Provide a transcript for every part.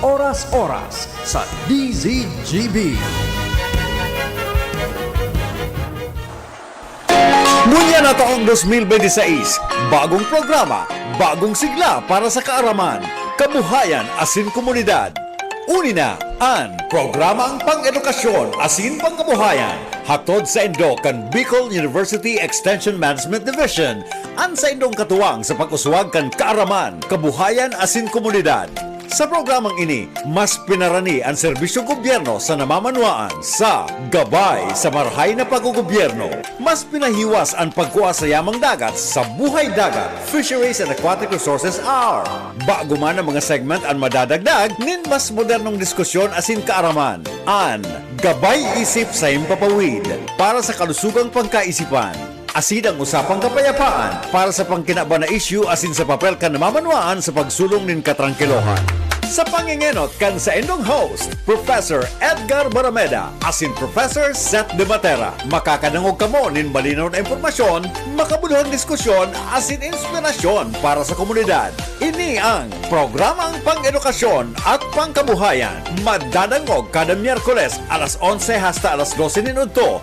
oras-oras sa DZGB. Munya na taong 2026, bagong programa, bagong sigla para sa kaaraman, kabuhayan asin komunidad. Uni na ang programang pang-edukasyon asin pangkabuhayan hatod sa Indo kan Bicol University Extension Management Division ang sa Indong katuwang sa pag-uswag kan kaaraman, kabuhayan asin komunidad. Sa programang ini, mas pinarani ang serbisyong gobyerno sa namamanuaan sa gabay sa marhay na paggogobyerno. Mas pinahiwas ang pagkuha sa yamang dagat sa Buhay Dagat, Fisheries and Aquatic Resources Hour. Bago man ang mga segment ang madadagdag, nin mas modernong diskusyon asin kaaraman. An Gabay Isip sa Impapawid para sa kalusugang pangkaisipan. Asin ang usapang kapayapaan para sa pangkinaba na issue asin sa papel kan namamanuaan sa pagsulong nin katrangkilohan. Sa pangingenot kan sa indong host, Professor Edgar Barameda asin Professor Seth De Matera. Makakanangog kamo nin malinaw na impormasyon, makabuluhang diskusyon asin inspirasyon para sa komunidad. Ini ang programang pang-edukasyon at pangkabuhayan. Madadangog kada Miyerkules alas 11 hasta alas 12 minuto.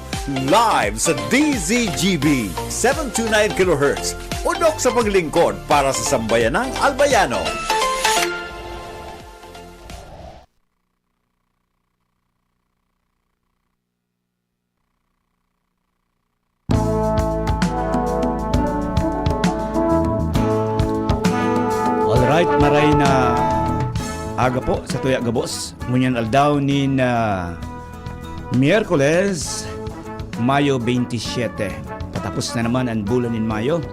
Live sa DZGB 729 kHz. Udok sa paglingkod para sa sambayanang Albayano. Alright, maray na aga po sa Tuya Gabos. Ngunyan aldaw ni Miyerkules, Mayo 27. Patapos na naman ang bulan in Mayo.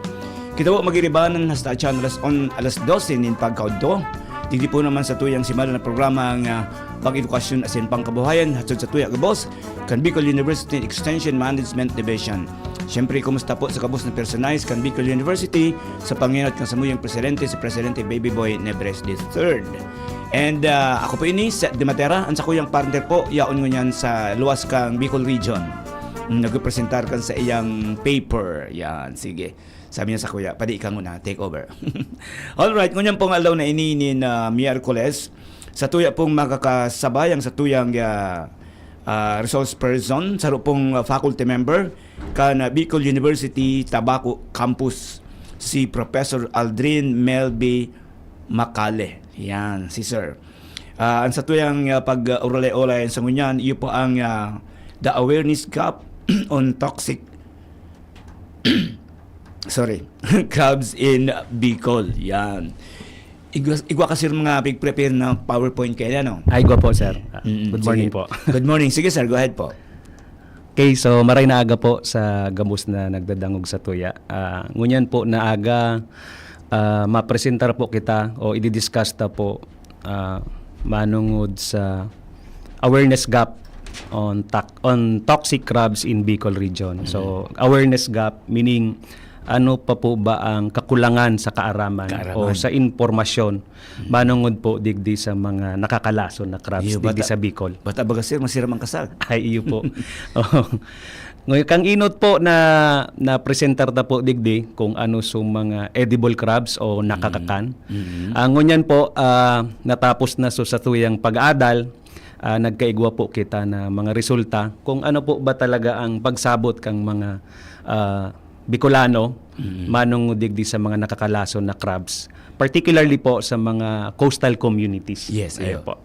Kita po magiribanan hasta atyan alas 12 nin pagkaudto. Hindi po naman sa tuyang simala na programa ang pang-edukasyon asin pangkabuhayan hatod sa Tuya Gabos kan Bicol University Extension Management Division. Siyempre, kumusta po sa kabos na personalis kan Bicol University sa panginat ng samuyang presidente, si Presidente Baby Boy Nebres III. And ako po ini, Seth De Matera, ang sa kuyang partner po, yaon ngunyan sa luwas kang Bicol Region. Nagpresentar kan sa iyang paper. Yan, sige. Sabi niya sa kuya, padi ka muna, take over. Alright, ngunyan pong alaw na ininin Miyerkules, sa tuya pong makakasabayang sa tuyang resource person, sa pong faculty member, kan Bicol University Tabaco Campus, si Professor Aldrin Melby Macale. Yan, si Sir. Ang sa tuyang pag-uralay-ulay sa ngunyan, iyo po ang the awareness gap on toxic crabs in Bicol. Yan. Igwa kasi mga pig-prepare na PowerPoint kayo, no? Ay, go po, sir. Good morning po. Good morning. Sige, sir. Go ahead po. Okay, so maray na aga po sa gamos na nagdadangog sa tuya. Ngunyan po na aga, mapresentar po kita o i-discuss ta po manungod sa awareness gap on toxic crabs in Bicol region. So, awareness gap meaning ano pa po ba ang kakulangan sa kaaraman o sa informasyon manungod po digdi sa mga nakakalason na crabs digdi sa Bicol. Bata baga sir, masiram ang kasag. Ay, iyo po. Ngayon, kang inot po na presentar ta po digdi kung ano sa mga edible crabs o nakakakan. Ngunyan po, natapos na sa tuyang pag-aadal, nagkaigwa po kita na mga resulta kung ano po ba talaga ang pagsabot kang mga Bicolano manong digdi sa mga nakakalason na crabs, particularly po sa mga coastal communities. Yes, ayo po.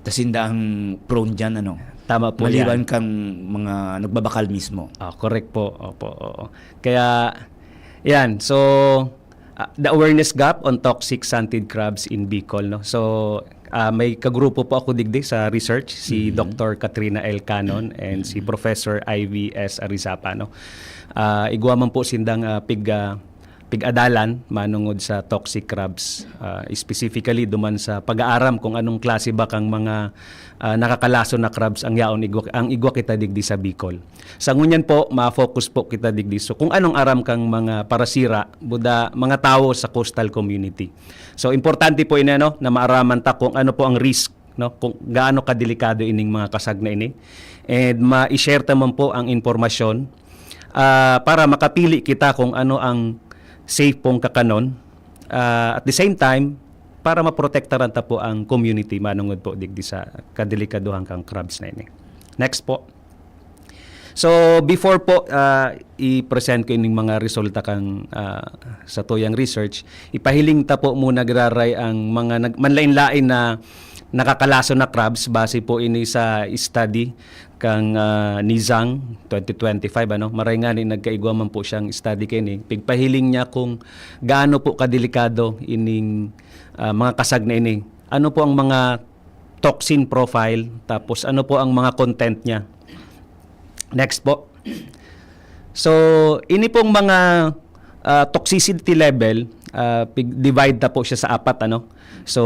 Tasinda ang prone dyan, ano? Tama po maliban yan. Kang mga nagbabakal mismo. Correct po. Opo. Kaya, yan. So, the awareness gap on toxic stunted crabs in Bicol. No? So, may kagrupo po ako digdi sa research, si Dr. Katrina L. Canon and si Professor Ivy S. Arizapa. No? Igwaman po sindang pig-adalan manungod sa toxic crabs, specifically duman sa pag-aaram kung anong klase ba kang mga nakakalason na crabs ang yaon ang igwa kita digdi sa Bicol. Sa ngunyan po, ma-focus po kita digdi so kung anong aram kang mga parasira buda mga tao sa coastal community. So importante po ina no na maaraman ta kung ano po ang risk, no, kung gaano kadelikado ining mga kasag na ini, and ma-share taman po ang impormasyon para makapili kita kung ano ang safe pong kakanon. At the same time, para maprotektaran ta po ang community manungod po digdi sa kadelikaduhan kang crabs na ini. Next po. So before po i-present ko ining mga resulta kang sa tuyang research, ipahiling ta po muna graray ang mga manlain-lain na nakakalaso na crabs base po ini sa study kang Nizang 2025 maray nga ni nagkaigwa man po siyang study kini pigpahiling niya kung gaano po kadelikado ining mga kasag na ini, ano po ang mga toxin profile, tapos ano po ang mga content niya. Next po. So ini pong mga toxicity level, divide na po siya sa 4 so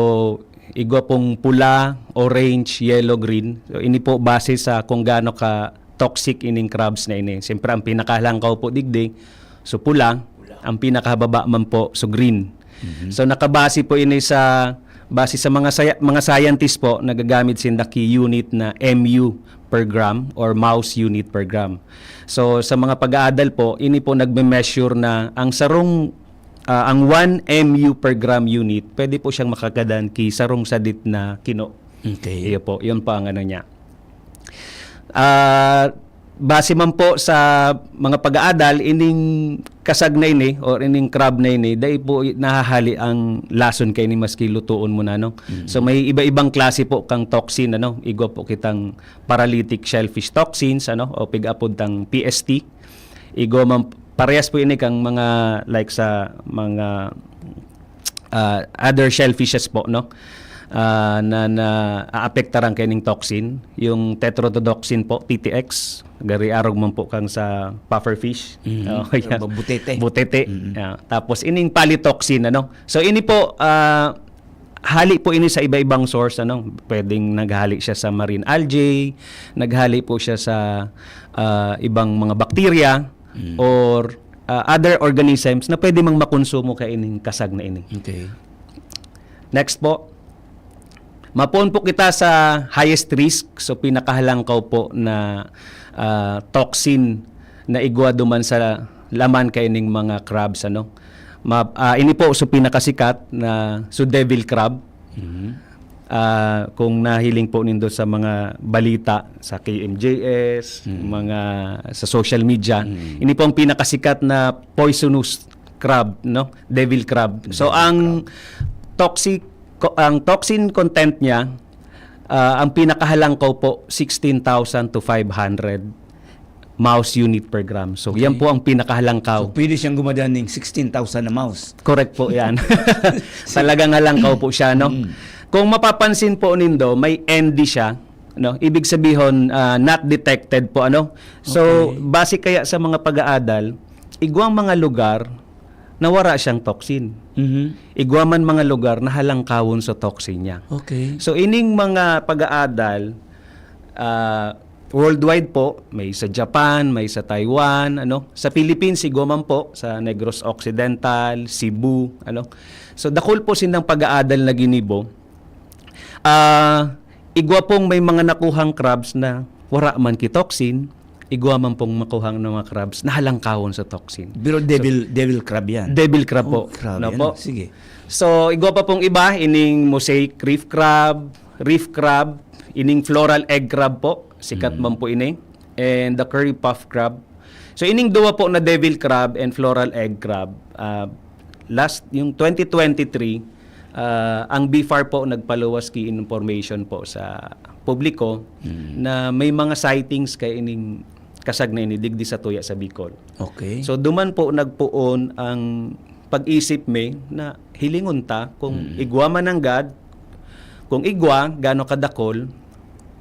igwa pong pula, orange, yellow, green. So, ini po base sa kung gaano ka toxic ining crabs na ini. Siyempre, ang pinakahalangkaw po digdig, so pula. Ang pinakahababa man po, so green. So, nakabase po ini sa base sa mga scientists po, nagagamit sila key unit na MU per gram or mouse unit per gram. So, sa mga pag-aadal po, ini po nagme-measure na ang sarong ang 1 MU per gram unit, pwede po siyang makagadan ki sarong sadit na kino. Okay. Iyo po, yun pa ang ano niya. Base man po sa mga pag-aadal, ining kasag na ini or ining crab na ini, dahil po nahahali ang lason kay ni maski lutuon mo na. So may iba-ibang klase po kang toxin. Igwa po kitang paralytic shellfish toxins o pig-apod tang PST. Igwa man parehas po ini kang mga like sa mga other shellfishes po na aapektaran kay ning toxin, yung tetrodotoxin po TTX, gari arog man po kang sa pufferfish. Butete. Butete. Tapos ining polytoxin So ini po hali po ini sa iba-ibang source pwedeng naghali siya sa marine algae, naghali po siya sa ibang mga bakterya or other organisms na pwede mang makonsumo kay ining kasag na ini. Okay. Next po. Mapon po kita sa highest risk, so pinakahalangkaw po na toxin na igwa duman sa laman kay ining mga crabs ini po so pinakasikat na so devil crab. Kung nahiling po nindo sa mga balita sa KMJS, mga sa social media, ini po ang pinakasikat na poisonous crab, devil crab. So ang toxin content niya, ang pinakahalangkaw po 16,000 to 500 mouse unit per gram. So yan po ang pinakahalangkaw. So pwede siyang gumadan ng 16,000 na mouse. Correct po yan. Talagang halangkaw po siya, Kung mapapansin po nindo, may ND siya, Ibig sabihin not detected po, So base kaya sa mga pag-aadal, igwang mga lugar na wala siyang toxin. Igwa man mga lugar na halangkawon sa toxin niya. Okay. So ining mga pag-aadal worldwide po, may sa Japan, may sa Taiwan, Sa Philippines igwa man po sa Negros Occidental, Cebu, So dakol po sinang pag-aadal na ginibo. Igwa pong may mga nakuhang crabs na wala man ki toxin, igwa man pong makuhang ng mga crabs na halangkawon sa toxin. Pero devil crab yan. Devil crab po. Crab yan. Po. Sige. So, igwa pa pong iba, ining mosaic reef crab, ining floral egg crab po, sikat man po ini, and the curry puff crab. So, ining duwa po na devil crab and floral egg crab, yung 2023, ang BFAR po nagpaluwas ki information po sa publiko na may mga sightings kay ining kasag na ini digdi sa tuya sa Bicol. Okay. So duman po nagpuon ang pag-isip me na hilingon ta kung igwa man ang gad, kung igwa gaano kadakol,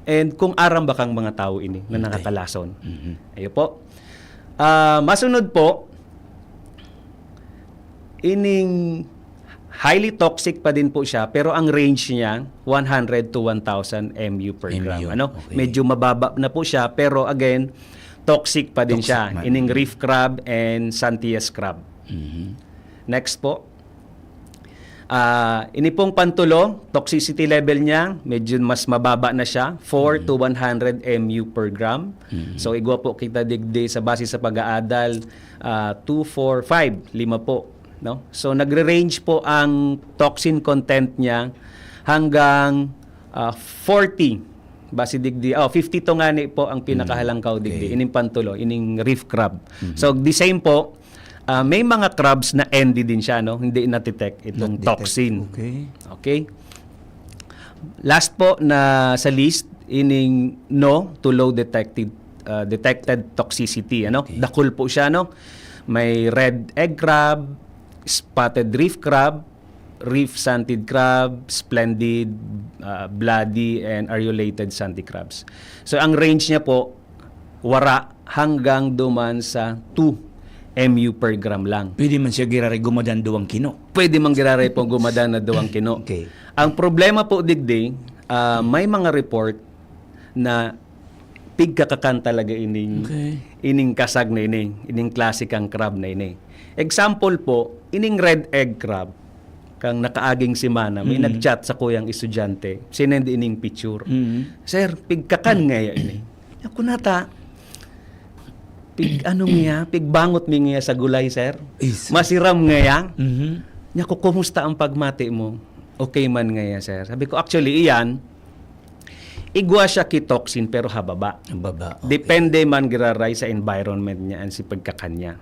and kung aram ba kang mga tao ini na nakakalason. Ayo po. Masunod po ining highly toxic pa din po siya, pero ang range niya 100 to 1,000 MU per gram. Okay. Medyo mababa na po siya, pero again, toxic pa din siya. Man. Ining reef crab and Santias crab. Next po. Ini pong pantulo, toxicity level niya, medyo mas mababa na siya, 4 to 100 MU per gram. So, igwa po kita digdi sa base sa pag-aadal, 2, 4, 5, 5 po no? So nagre-range po ang toxin content niya hanggang 40 base digdi 50 to ngani po ang pinakahalangkaw digdi ining pantulo ining reef crab. So the same po may mga crabs na ND din siya, no? Hindi na-detect itong toxin. Okay. Last po na sa list ining no to low detected toxicity, ano? Dakul po siya, no? May red egg crab, spotted reef crab, reef sanded crab, splendid, bloody, and areolated sandy crabs. So, ang range niya po, wara hanggang duman sa 2 MU per gram lang. Pwede man siya girari gumadan 2 kilo. Pwede mang giraray po gumadan na 2 kilo. Okay. Ang problema po, digdi, may mga report na pigkakakan talaga ining kasag na ining klasikang crab na ini. Example po, ining red egg crab, kang nakaaging simana, may nag-chat sa kuyang estudyante, sinend ining picture. Sir, pigkakan ngaya ini. Ako nata, pigbangot mi ngaya sa gulay, sir. Masiram ngaya. Nya ko, kumusta ang pagmati mo? Okay man ngaya, sir. Sabi ko, actually, iyan, igwa siya kitoxin pero hababa. Baba. Depende man giraray sa environment niya ang si pagkakanya.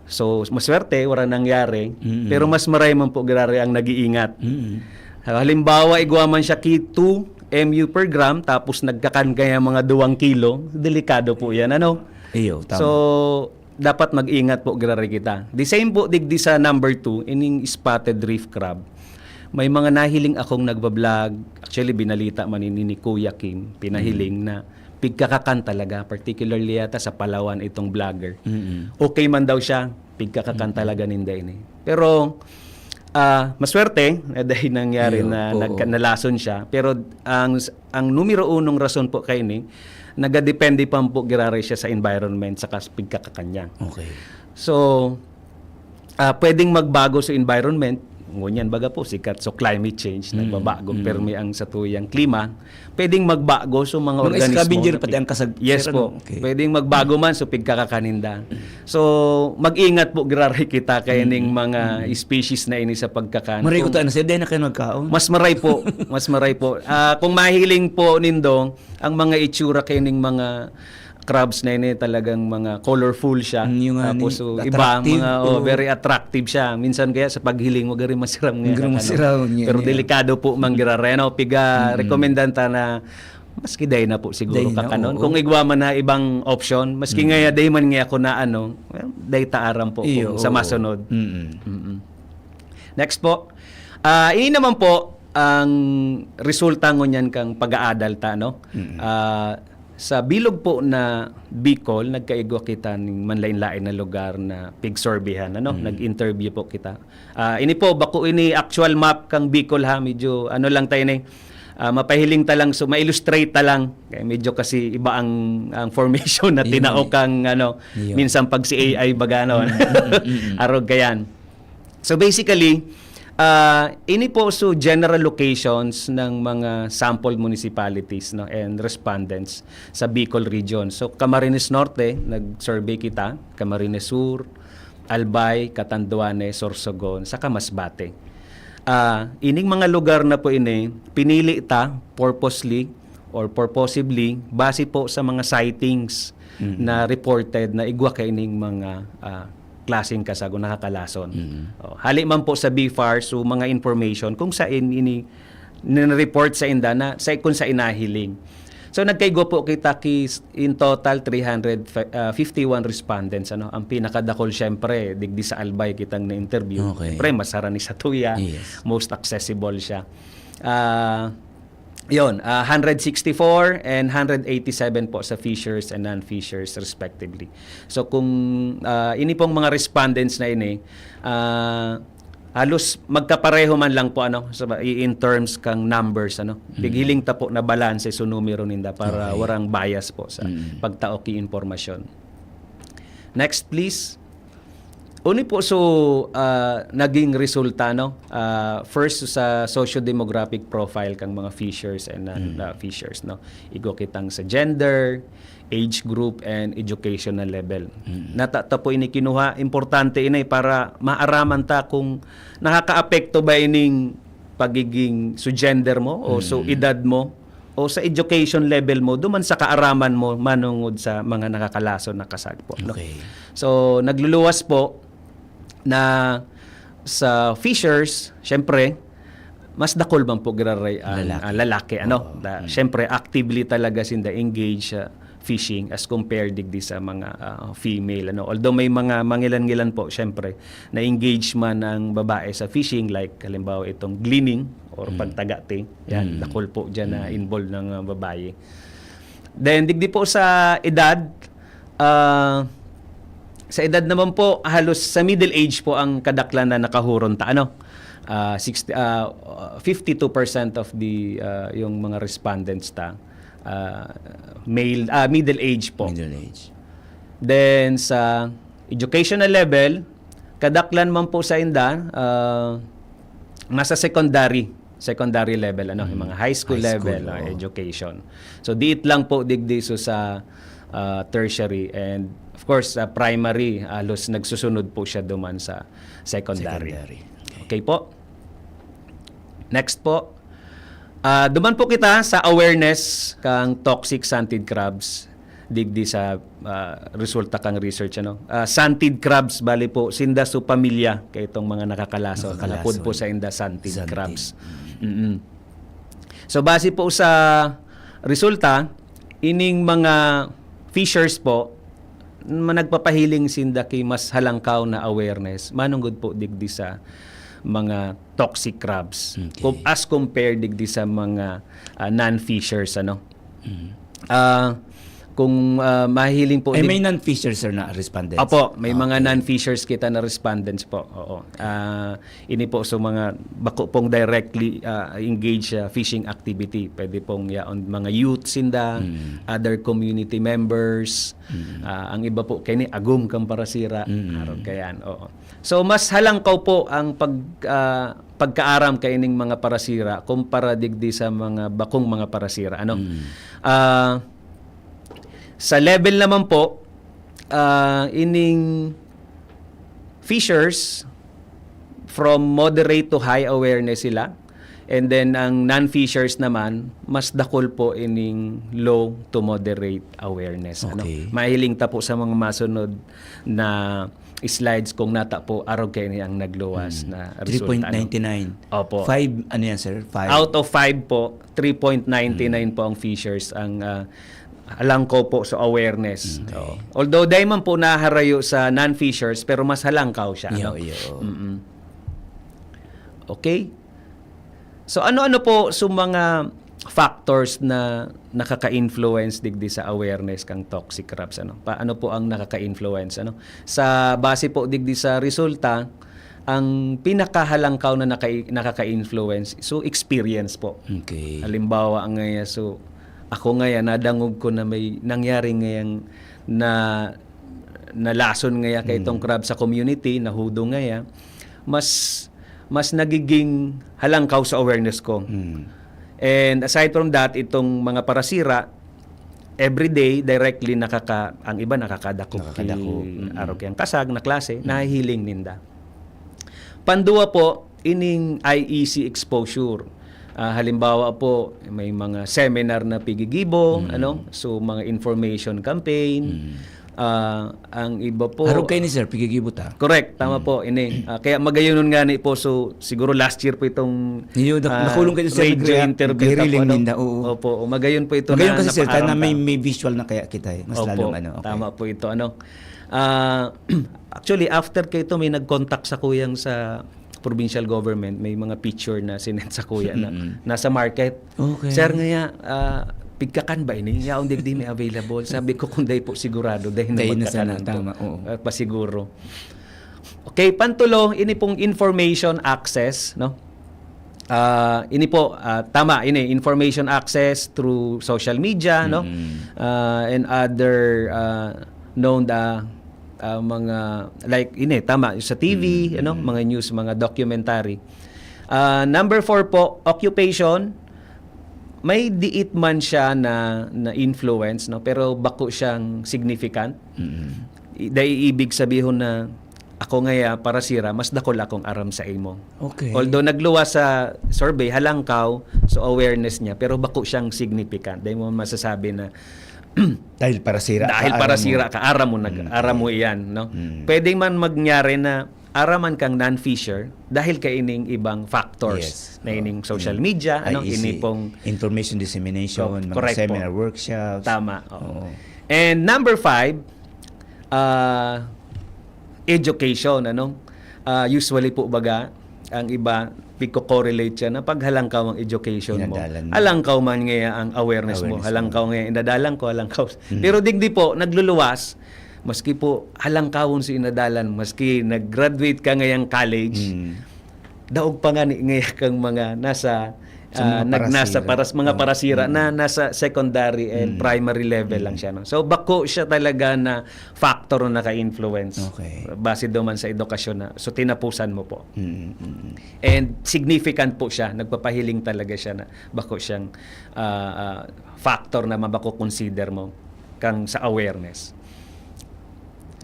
So, maswerte, wala nangyari. Pero mas maray man po giraray ang nag-iingat. Halimbawa, igwa man siya ki 2 MU per gram tapos nagkakan kaya mga 2 kilo. Delikado po yan, ano? Iyo, tama. So, dapat mag-ingat po giraray kita. The same po digdi sa number 2, ining spotted reef crab. May mga nahiling akong nagbablog, actually binalita man ni Kuya Kim, pinahiling na pigkakakan talaga, particularly yata sa Palawan itong vlogger. Okay man daw siya, pigkakakan talaga ninda ini. Pero maswerte dahil nangyari na nalason siya, pero ang numero unong rason po kay ini, nagadepende pa po giraray siya sa environment sa pigkakakan niya. Okay. So pwedeng magbago sa environment. Ngunyan baga po sikat so climate change nagbabago permi ang satuyang klima, pwedeng magbago so mga organismo scavenger pati ang kasag. Yes po. Okay. Pwedeng magbago man so pigkakakaninda. So mag-ingat po giraray kita kay ning mga species na ini sa pagkakan. Maray ko na siya dahil na kayo nagkaon. Mas maray po, mas maray po. Kung mahiling po nindong ang mga itsura kay ning mga crabs na ini talagang mga colorful siya. Tapos so, iba mga very attractive siya. Minsan kaya sa paghiling wag rin masiram nga. Pero delikado po manggirareno piga rekomendanta na maski day na po siguro kakanon. Kung igwa man na ibang option, maski nga day man nga ako na day taaram po sa masunod. Next po. Ini naman po ang resulta ngunyan kang pag-aadalta, no? Sa bilog po na Bicol, nagkaigwa kita ng manlain-lain na lugar na pigsorbihan, ano? Nag-interview po kita. Ini po, bako ini actual map kang Bicol ha, medyo ano lang tayo na mapahiling ta lang, so ma-illustrate ta lang. Kaya medyo kasi iba ang formation na tinaok kang minsan pag si AI baga arog kayan. So basically, ini po so general locations ng mga sample municipalities and respondents sa Bicol region. So Camarines Norte, nag-survey kita, Camarines Sur, Albay, Catanduanes, Sorsogon, saka Masbate. Ining mga lugar na po ini, pinili ta purposely or purposibly base po sa mga sightings na reported na igwa kay ining mga klaseng kasago nakakalason. Hali man po sa BFAR, so mga information kung saan ini report sa inda na sa kung sa inahiling. So nagkaigo po kita in total 351 respondents, ang pinakadakol syempre digdi sa Albay kitang na interview. Pre masara ni sa Tuya, most accessible siya. 164 and 187 po sa fishers and non-fishers respectively. So kung ini pong mga respondents na ini, halos magkapareho man lang po in terms kang numbers Bighiling ta po na balance so numero ninda para warang bias po sa pagtaoki impormasyon. Next please. Uni po naging resulta no. First sa socio-demographic profile kang mga fishers and non-fishers no. Igo kitang sa gender, age group and educational level. Natata po ini kinuha importante inay para maaraman ta kung nakakaapekto ba ining pagiging gender mo o edad mo o sa education level mo duman sa kaaraman mo manungod sa mga nakakalason na kasagpo no. Okay. So nagluluwas po na sa fishers, syempre, mas dakol bang po giraray ang lalaki. Ano? Syempre, actively talaga sinda engage fishing as compared digdi sa mga female. Ano? Although may mga mangilan-ngilan po, syempre, na engage man ng babae sa fishing, like halimbawa itong gleaning or pagtagate. Yan, dakol po dyan na involved ng babae. Then, digdi po sa edad, sa edad naman po, halos sa middle age po ang kadaklan na nakahuron ta. Ano? 52% of the yung mga respondents ta male middle age po. Middle age. Then sa educational level, kadaklan man po sa inda nasa secondary level ano, yung mga high school level education. So diit lang po digdi so sa tertiary and of course sa primary halos nagsusunod po siya duman sa secondary. Okay po. Next po. Duman po kita sa awareness kang toxic santid crabs digdi sa resulta kang research ano. Santid crabs bali po sinda su pamilya kay itong mga nakakalason. Kalapod po sa inda santid crabs. So base po sa resulta ining mga fishers po nagpapahiling sinda kay mas halangkaw na awareness manunggod po digdi sa mga toxic crabs as compared digdi sa mga non-fishers ano. Kung mahiling po may non-fishers sir na respondents. Opo, may mga non-fishers kita na respondents po. Oo. Ini po so mga bako pong directly engage fishing activity. Pwede pong yaon mga youth sinda, other community members. Ang iba po kay ni agum kang parasira. Aron kayan. Oo. So mas halangkaw po ang pagkaaram kay ining mga parasira kumpara digdi sa mga bakong mga parasira. Ano? Sa level naman po, ining fishers from moderate to high awareness sila. And then ang non-fishers naman, mas dakol po ining low to moderate awareness. Ano? Mahiling ta po sa mga masunod na slides kung nata po araw kayo niyang nagluwas na resulta. 3.99. Opo. 5, ano yan sir? 5. Out of 5 po, 3.99 po ang fishers ang halangkaw po sa awareness. So, although dahil man po naharayo sa non-fishers, pero mas halangkaw siya. Ano? Okay? So, ano-ano po sa mga factors na nakaka-influence digdi sa awareness kang toxic crabs? Ano? Paano po ang nakaka-influence? Ano? Sa base po digdi sa resulta, ang pinakahalangkaw na nakaka-influence, so experience po. Okay. Halimbawa, ang so ako ngayon, nadangog ko na may nangyari ngayang na nalason ngaya kay itong crab sa community, nahudo ngaya, mas nagiging halangkaw sa awareness ko. And aside from that, itong mga parasira, everyday, directly ang iba nakakadakop. Araw kayang kasag na klase, nahihiling ninda. Panduwa po, ining IEC exposure. Halimbawa po, may mga seminar na pigigibo, so mga information campaign. Ang iba po... Harap kayo ni sir, pigigibo ta. Correct, tama po. Ini. Kaya magayonon nga ni po, so siguro last year po itong nakulong kayo sa radio interview. Opo, magayon po ito magayon kasi sir, na may visual na kaya kita. Mas lalong Okay. Tama po ito. Actually, after kayo ito, may nag-contact sa kuyang sa provincial government, may mga picture na sinend sa kuya na nasa market. Okay. Sir, ngaya, pigkakan ba ini? Yaong digdi may available. Sabi ko kung day po sigurado, dahil na magkakanan po. Pasiguro. Okay, pantulo, ini pong information access, no? Ini po, tama, information access through social media, no? And other known mga like tama sa TV, mga news, mga documentary. Number 4 po, occupation. May diit man siya na influence, no, pero bako siyang significant. Dahil ibig sabihin na ako ngaya para sira mas dakol akong aram sa imo. Okay. Although nagluwas sa survey halangkaw so awareness niya pero bako siyang significant. Dahil mo masasabi na Dahil para sira. dahil ka, para aram mo. sira ka aram mo aram mo iyan, no. Pwedeng man mangyari na araman kang non-fisher dahil kay ining ibang factors Yes. na ining social media, IEC, ini pong information dissemination, mga Correct po. seminar workshops. tama. Oo. And number 5, education, usually po baga ang iba piko-correlate siya na paghalangkaw ang education mo. Inadalan mo. Halangkaw man ngaya ang awareness mo. Awareness Halangkaw ngaya indadalan ko, halangkaw. Pero digdi po nagluluwas maski po halangkawon si inadalan, maski nag-graduate ka ngayang college, daog pa nga ngaya kang mga nasa Sa mga nasa parasira. mga parasira na nasa secondary and primary level lang siya, no. So bako siya talaga na factor na naka-influence. Okay. Base doon sa edukasyon na so tinapusan mo po. Mm. And significant po siya, nagpapahiling talaga siya na bako siyang factor na mabako consider mo kang sa awareness.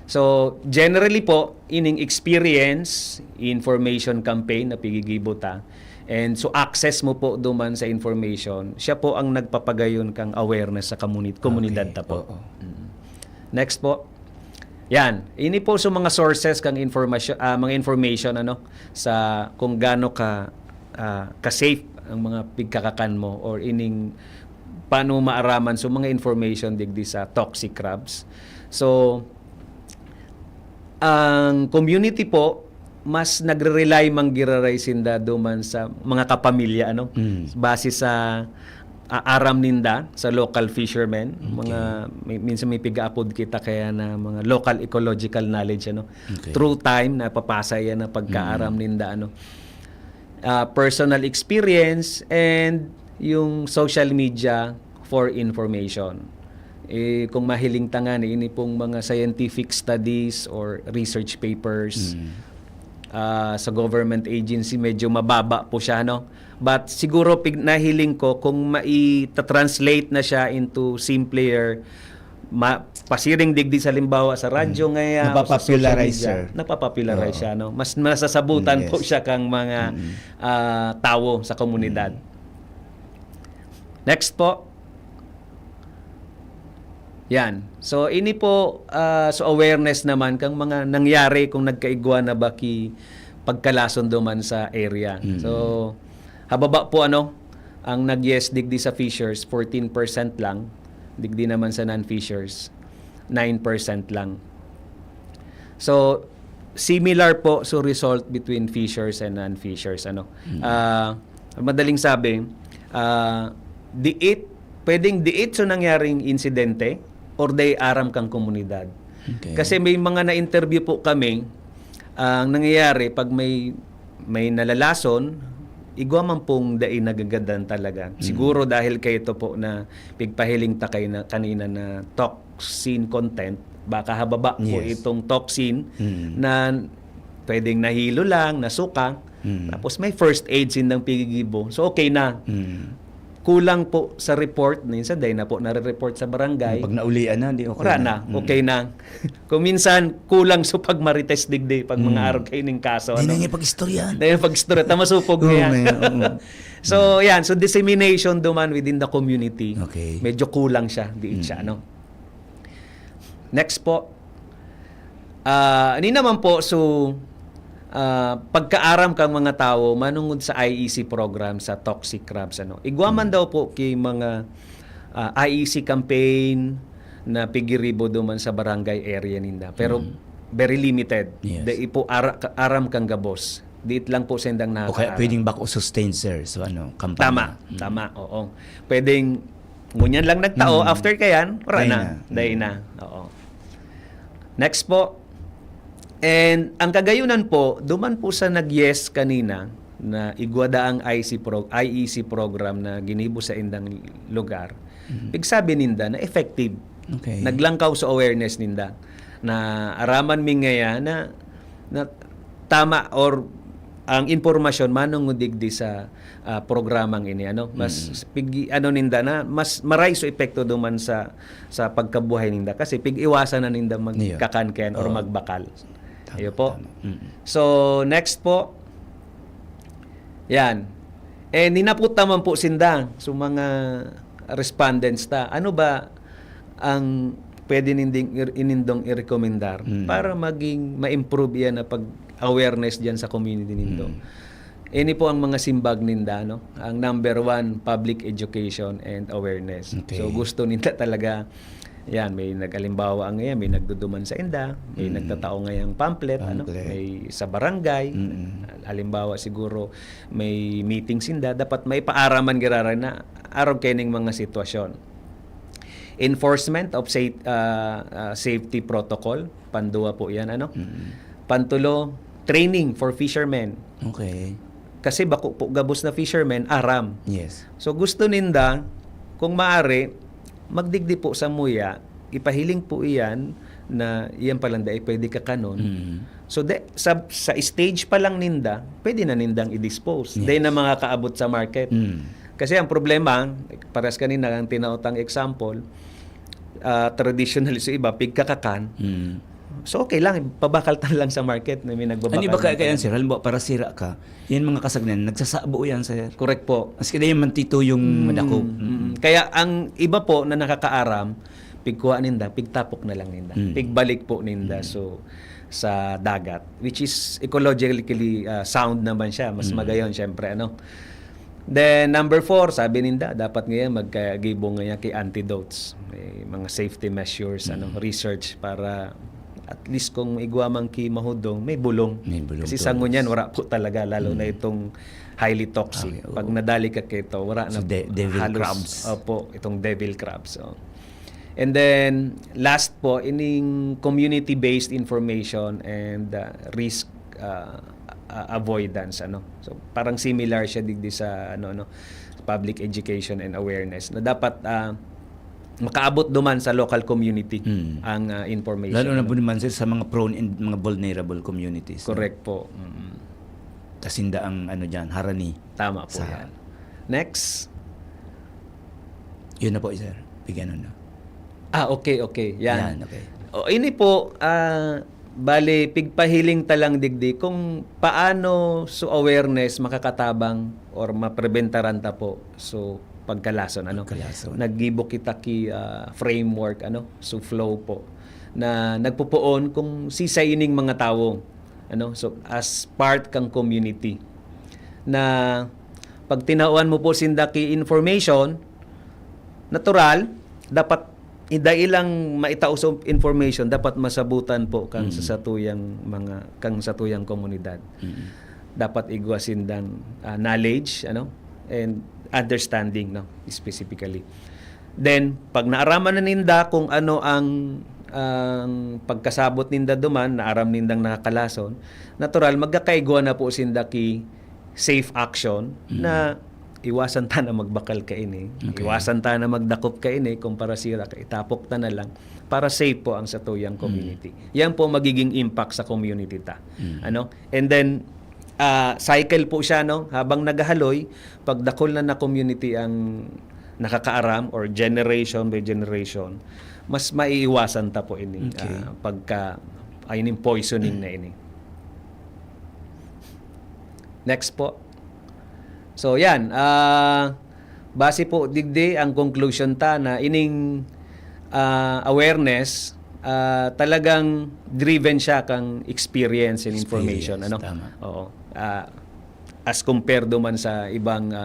So, generally po, ining experience, information campaign na pigigibota, and so access mo po duman sa information, siya po ang nagpapagayon kang awareness sa komunidad ta po. Oo. Next po. Yan, ini po sa mga sources kang information, mga information sa kung gaano ka ka-safe ang mga pigkakakan mo or ining paano maaraman so mga information digdi sa toxic crabs. So, ang community po mas nagre-rely manggiraray sinda duman sa mga kapamilya base sa aram ninda sa local fishermen, mga minsan may pigaapod kita kaya na mga local ecological knowledge Okay. through time na papasa yan na pagkaaram ninda personal experience and yung social media for information. Kung mahiling tangan, ini pong mga scientific studies or research papers sa government agency, medyo mababa po siya, But siguro nahiling ko kung mai-translate na siya into simpler, pasiring digdi sa limbawa sa radyo ngaya, o sa social Napapopularize, media, sir. napapopularize siya, Mas masasabutan po Yes. siya kang mga tao sa komunidad. Next po. Yan. So, ini po, so awareness naman kang mga nangyari kung nagkaigwa na baki pagkalason duman sa area. So, hababa po ang nag-yes digdi sa fishers, 14% lang. Digdi naman sa non-fishers, 9% lang. So, similar po so result between fishers and non-fishers. Madaling sabi, pwedeng diit so nangyaring insidente or day aram kang komunidad. Okay. Kasi may mga na-interview po kami, ang nangyayari pag may nalalason, igwa man pong dai nagagadan talaga. Siguro dahil kay ito po na pigpahiling takay na kanina na toxin content, baka hababa po Yes. itong toxin na pwedeng nahilo lang, nasuka, tapos may first aid sindang pigigibo. So okay na. Kulang po sa report, minsan dahil na po nare-report sa barangay. Pag naulian na, di okay Wala na, okay na. Kung minsan, kulang sa pagmarites digdi, pag mga araw kayo ng kaso. Di na niya pag-istoryan. Dahil pag-story, tamasupog Oo, na yan. oo. So, yan. So, dissemination duman within the community. Okay. Medyo kulang siya, diin siya, Next po. Ani naman po, so, pagkaaram kang mga tao manungod sa IEC program sa toxic crabs igwaman daw po kay mga IEC campaign na pigiribo duman sa barangay area ninda pero very limited. Yes. Dai po aram kang gabos. Diit lang po sendang O kaya nakakaaram. pwedeng bako sustain, sir. So kampanya. Tama, oo. Pwedeng ngunyan lang nagtao after kayan, wala Day na. Oo. Next po. And ang kagayunan po, duman po sa nag-yes kanina na igwada ang IEC program na ginibo sa indang lugar. Big sabi ninda na effective. Okay. Naglangkaw sa awareness ninda. na araman mi ngaya na tama or ang impormasyon manong digdi sa programang ini mas ninda na mas maray so epekto duman sa pagkabuhay ninda kasi iwasan na ninda magkakanken or magbakal. Ayo po. So next po, yan. Ninaput naman po sinda so mga respondents ta. Ano ba ang pwede inindong i-recommendar para maging ma-improve yan na pag-awareness dyan sa community nindo. Ini po ang mga simbag ninda, ang number 1, public education and awareness. Okay. So gusto ninda talaga, yan, may nag-alimbawa ngayon, may nagduduman sa inda, may nagtatao ngayong pamphlet, may sa barangay, alimbawa siguro may meetings inda, dapat may paaraman giraray na araw kening mga sitwasyon. Enforcement of safety protocol, panduwa po yan, Pantulo, training for fishermen. Okay. Kasi bako po gabos na fishermen, aram. Yes. So gusto ninda, kung maaari, magdigdi po sa muya, ipahiling po iyan na iyan palang da pwede ka kanon. So sa stage pa lang ninda, pwede na nindang i-dispose. Yes. Dahil na mga kaabot sa market. Kasi ang problema, paras kanina ang tinautang example, traditional sa iba, pigkakakan. So okay lang, pabakaltan lang sa market na may nagbabakal. Ano ba kaya sir? Halimbawa, para sira ka, yan mga kasagnan, nagsasabo yan sir. Correct po. Mas kaya yung mantito yung madako. Kaya ang iba po na nakakaaram, pigkuha ninda, pigtapok na lang ninda. Pigbalik po ninda so sa dagat, which is ecologically sound naman siya. Mas magayon syempre Then number 4, sabi ninda, dapat ngayon magkagibong ngayon kay antidotes. May mga safety measures, research para at least kung igwamang ki mahudong, may bulong. Kasi sangon yan, wala po talaga, lalo na itong highly toxic. Pag nadali ka kito, wala na devil crabs. Opo, itong devil crabs. And then, last po, ining community-based information and risk avoidance. So, parang similar siya digdi sa public education and awareness na dapat makaabot duman sa local community ang information. Lalo na po naman sir sa mga prone and mga vulnerable communities. Correct po. Kasinda ang dyan, harani. Tama po yan. Next. Yun na po sir. Bigyan na. Okay. Yan. okay. Ini po, bale, pigpahiling talang digdi kung paano so awareness makakatabang or mapreventaran ta po so pagkalason. Naggibo kita ki framework, so flow po, na nagpupuon kung sisayining mga tao, so as part kang community, na pag tinauan mo po sindaki information, natural, dapat idailang maitao sa information, dapat masabutan po kang sa satuyang komunidad. Dapat igwasindang knowledge, and understanding specifically. Then pag naaraman na ninda kung ano ang pagkasabot ninda duman, naaram nindang nakakalason, natural magkakaigwa na po sinda ki safe action na iwasan ta na magbakal ka ini, iwasan ta na magdakop ka ini, kung para sira ka itapok ta na lang para safe po ang satuyang community. Yan po magiging impact sa community ta. And then cycle po siya habang nagahaloy, pag dakol na community ang nakakaaram or generation by generation, mas maiiwasan ta po ini pagka ayun poisoning na ini. Next po. So yan, base po digdi ang conclusion ta na ining awareness talagang driven siya kang experience and information. Tama. Oo. As compared man sa ibang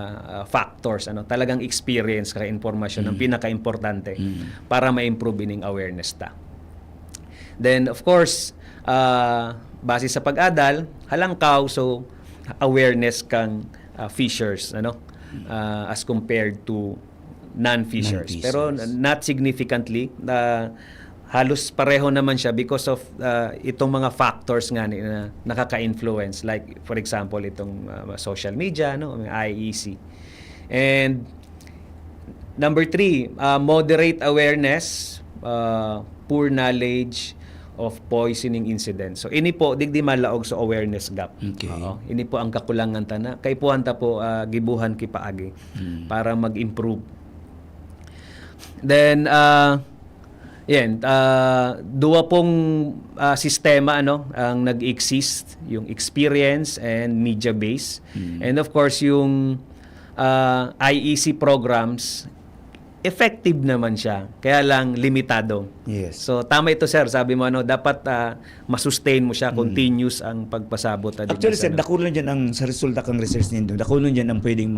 factors, talagang experience kaya information ang pinaka-importante para ma-improve ining awareness ta. Then of course, base sa pag-adal, halangkaw so awareness kang fishers as compared to non-fishers. Pero not significantly, halos pareho naman siya because of itong mga factors nga na nakaka-influence, like for example itong social media, IEC. And number 3, moderate awareness, poor knowledge, of poisoning incidents. So ini po digdi malaog sa awareness gap. Okay. Oo. Ini po ang kakulangan tana. Kay puhanta po gibuhan ki paagi para mag-improve. Then duwa pong sistema ang nag-exist, yung experience and media base. And of course yung IEC programs, effective naman siya, kaya lang limitado. Yes. So tama ito sir, sabi mo dapat masustain mo siya, continuous ang pagpasabot. Actually, sir, dakulan dyan ang sa resulta kang research nindo, dakulan dyan ang pwedeng